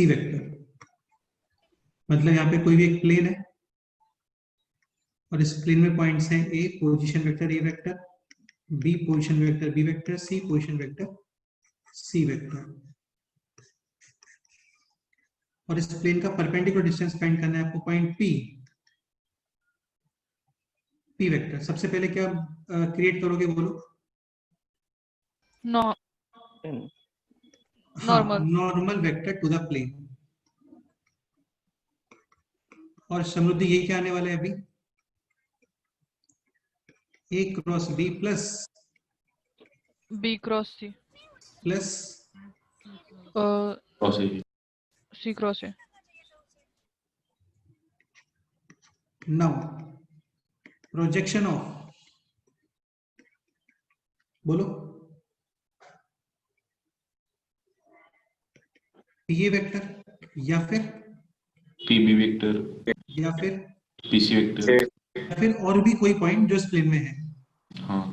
vector. मतलब यहाँ पे कोई भी एक प्लेन है और इस प्लेन में पॉइंट्स हैं A position vector A vector, B position vector B vector, C position vector C vector, और इस प्लेन का परपेंडिकुलर डिस्टेंस फाइंड करना है आपको पॉइंट P वेक्टर। सबसे पहले क्या क्रिएट करोगे बोलो? Normal. Normal vector to the plane. और समृद्धि ये क्या आने वाला है अभी? A cross B plus B cross C। Plus cross है ये। सी क्रॉस है। नाउ प्रोजेक्शन ऑफ, बोलो, पीए वेक्टर या फिर PB vector, PC PC vector, या फिर और भी कोई पॉइंट जो इस प्लेन में है, हाँ,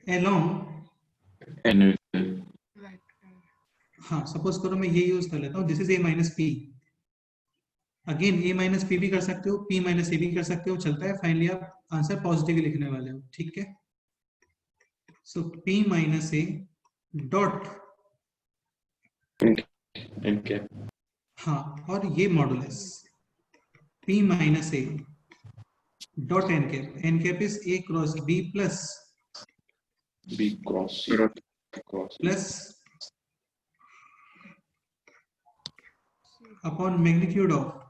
अलोंग, एन वेक्टर, वेक्टर। हाँ सपोज करो मैं ये यूज कर लेता हूँ, this is A minus P, again A minus P भी कर सकते हो, पी माइनस ए भी कर सकते हो, चलता है, फाइनली आप आंसर पॉजिटिव लिखने वाले हो, ठीक है। So P minus A dot, N cap, हाँ, और ये modulus P minus A dot N cap is A cross B plus B cross C, cross plus upon magnitude of,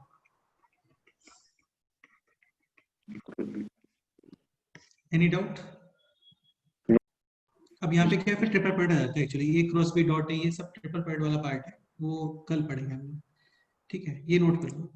any doubt? अब यहाँ पे क्या है, फिर ट्रिपल पॉइंट आ जाता है, एक्चुअली ये क्रॉस बी डॉट है, ये सब ट्रिपल पॉइंट वाला पार्ट है, वो कल पढ़ेंगे हम लोग, ठीक है, ये नोट कर लो।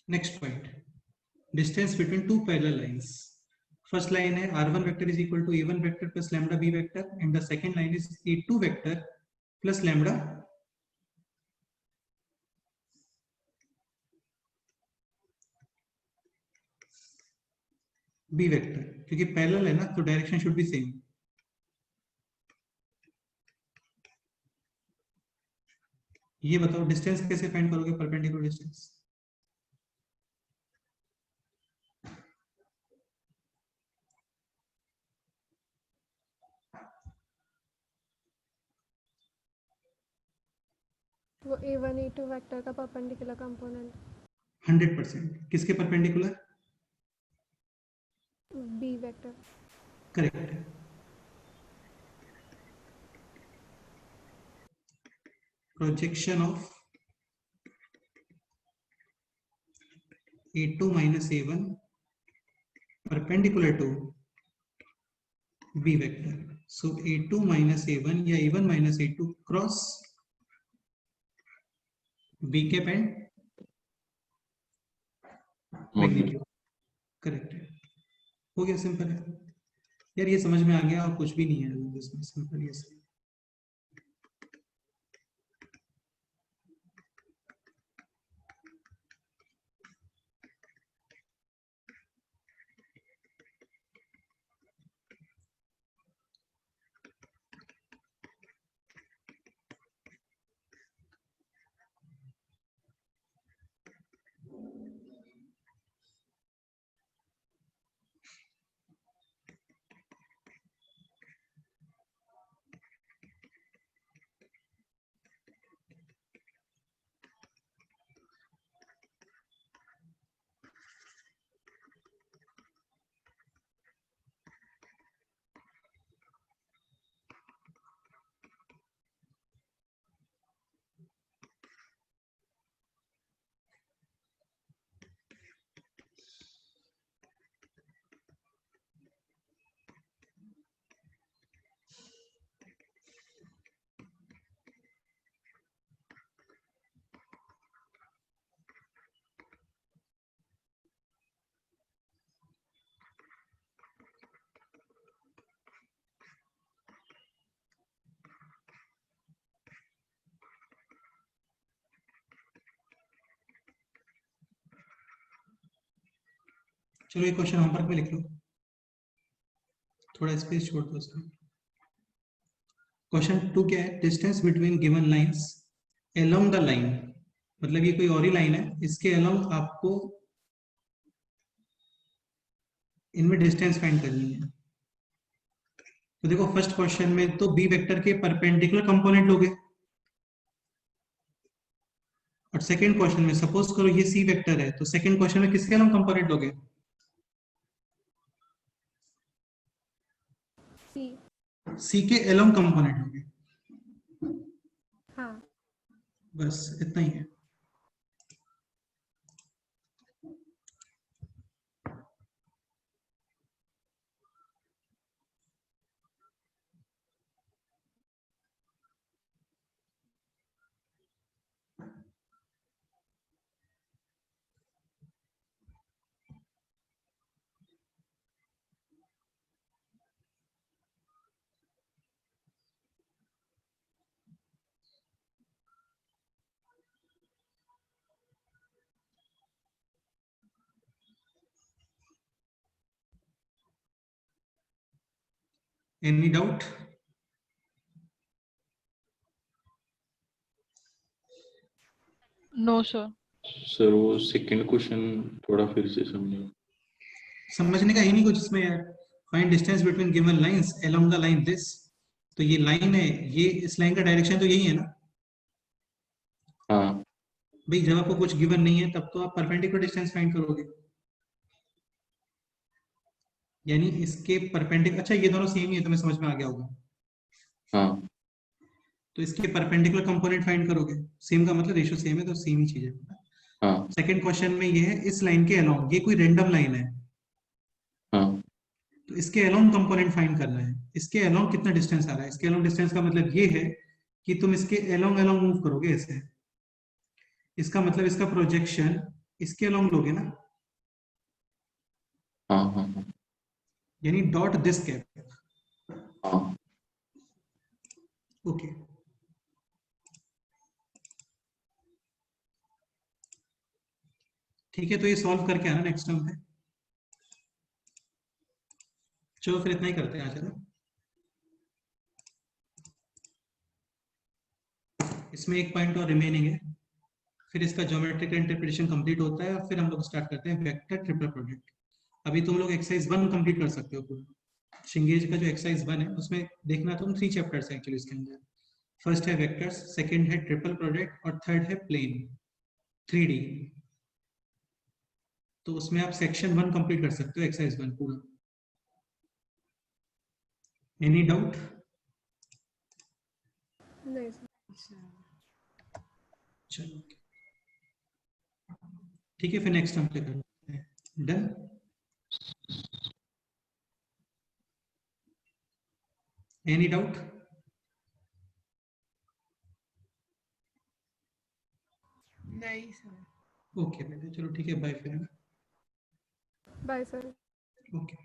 Next point, distance between two parallel lines. First line है r1 vector is equal to a1 vector plus lambda b vector, and the second line is a2 vector plus lambda b vector, क्योंकि parallel है ना तो direction should be same. ये बताओ distance कैसे find करोगे, perpendicular distance? वो a1 a2 vector का परपेंडिकुलर कंपोनेंट 100%। किसके परपेंडिकुलर? b vector. करेक्ट है। Projection of a2 minus a1 perpendicular to b vector. So a2 minus a1 या a1 minus a2 cross b cap and magnitude। Correct है, हो गया, simple है यार, ये समझ में आ गया और कुछ भी नहीं है इसमें, सिंपल ये सब। चलो ये क्वेश्चन होमवर्क में लिख लो, थोड़ा स्पेस छोड़ दो उसमें। क्वेश्चन 2 क्या है, distance between given lines along the line, मतलब ये कोई और ही लाइन है, इसके अलोंग आपको इनमें डिस्टेंस फाइंड करनी है। तो देखो फर्स्ट क्वेश्चन में तो बी वेक्टर के परपेंडिकुलर कंपोनेंट लोगे, और सेकंड क्वेश्चन में सपोज करो ये सी वेक्टर है, तो सेकंड क्वेश्चन में किसके अलोंग कंपोनेंट लोगे? सी। सी के अलोंग कंपोनेंट लोगे, हाँ। बस इतना ही है। Any doubt? No sir. Sir वो सेकंड क्वेश्चन थोड़ा फिर से समझो। समझने का ही नहीं कुछ इसमें यार। Find distance between given lines along the line this, तो ये लाइन है, ये इस लाइन का डायरेक्शन तो यही है ना हाँ भाई। जब आपको कुछ गिवन नहीं है तब तो आप परपेंडिकुलर डिस्टेंस फाइंड करोगे, यानी इसके परपेंडिकुलर, अच्छा ये दोनों सेम ही है, तुम्हें समझ में आ गया होगा। हाँ तो इसके परपेंडिकुलर कंपोनेंट फाइंड करोगे, सेम का मतलब रेशियो सेम है, तो सेम ही चीज है। हाँ सेकंड क्वेश्चन में ये है इस लाइन के अलोंग, ये कोई रैंडम लाइन है, हाँ तो इसके अलोंग कंपोनेंट फाइंड करना है। इसके अलोंग कितना डिस्टेंस आ रहा है, इसके अलोंग डिस्टेंस का मतलब ये है कि तुम इसके अलोंग अलोंग मूव करोगे ऐसे, इसका मतलब इसका प्रोजेक्शन इसके अलोंग लोगे ना, हाँ हाँ हाँ यानी डॉट दिस कैप। हाँ ओके, ठीक है, तो ये सॉल्व करके आना नेक्स्ट टर्म है। चलो फिर इतना ही करते हैं आज, है ना। इसमें एक पॉइंट और रिमेनिंग है, फिर इसका ज्योमेट्रिक इंटरप्रिटेशन कंप्लीट होता है, और फिर हम लोग स्टार्ट करते हैं वेक्टर ट्रिपल प्रोडक्ट। अभी तुम लोग एक्सरसाइज 1 कंप्लीट कर सकते हो पूरा। शिंगेज का जो एक्सरसाइज 1 है उसमें देखना तुम 3 चैप्टर्स हैं एक्चुअली इसके अंदर। फर्स्ट है वेक्टर्स, सेकंड है ट्रिपल प्रोडक्ट, और थर्ड है प्लेन 3D। तो उसमें आप सेक्शन 1 कंप्लीट कर सकते हो, एक्सरसाइज 1 पूरा। Any doubt? नहीं सर। अच्छा। चलो ठीक है, फिर नेक्स्ट टर्म पे करते हैं। डन? Any doubt? नहीं सर। ओके बेटा, चलो ठीक है, बाय फिर। Bye sir. ओके।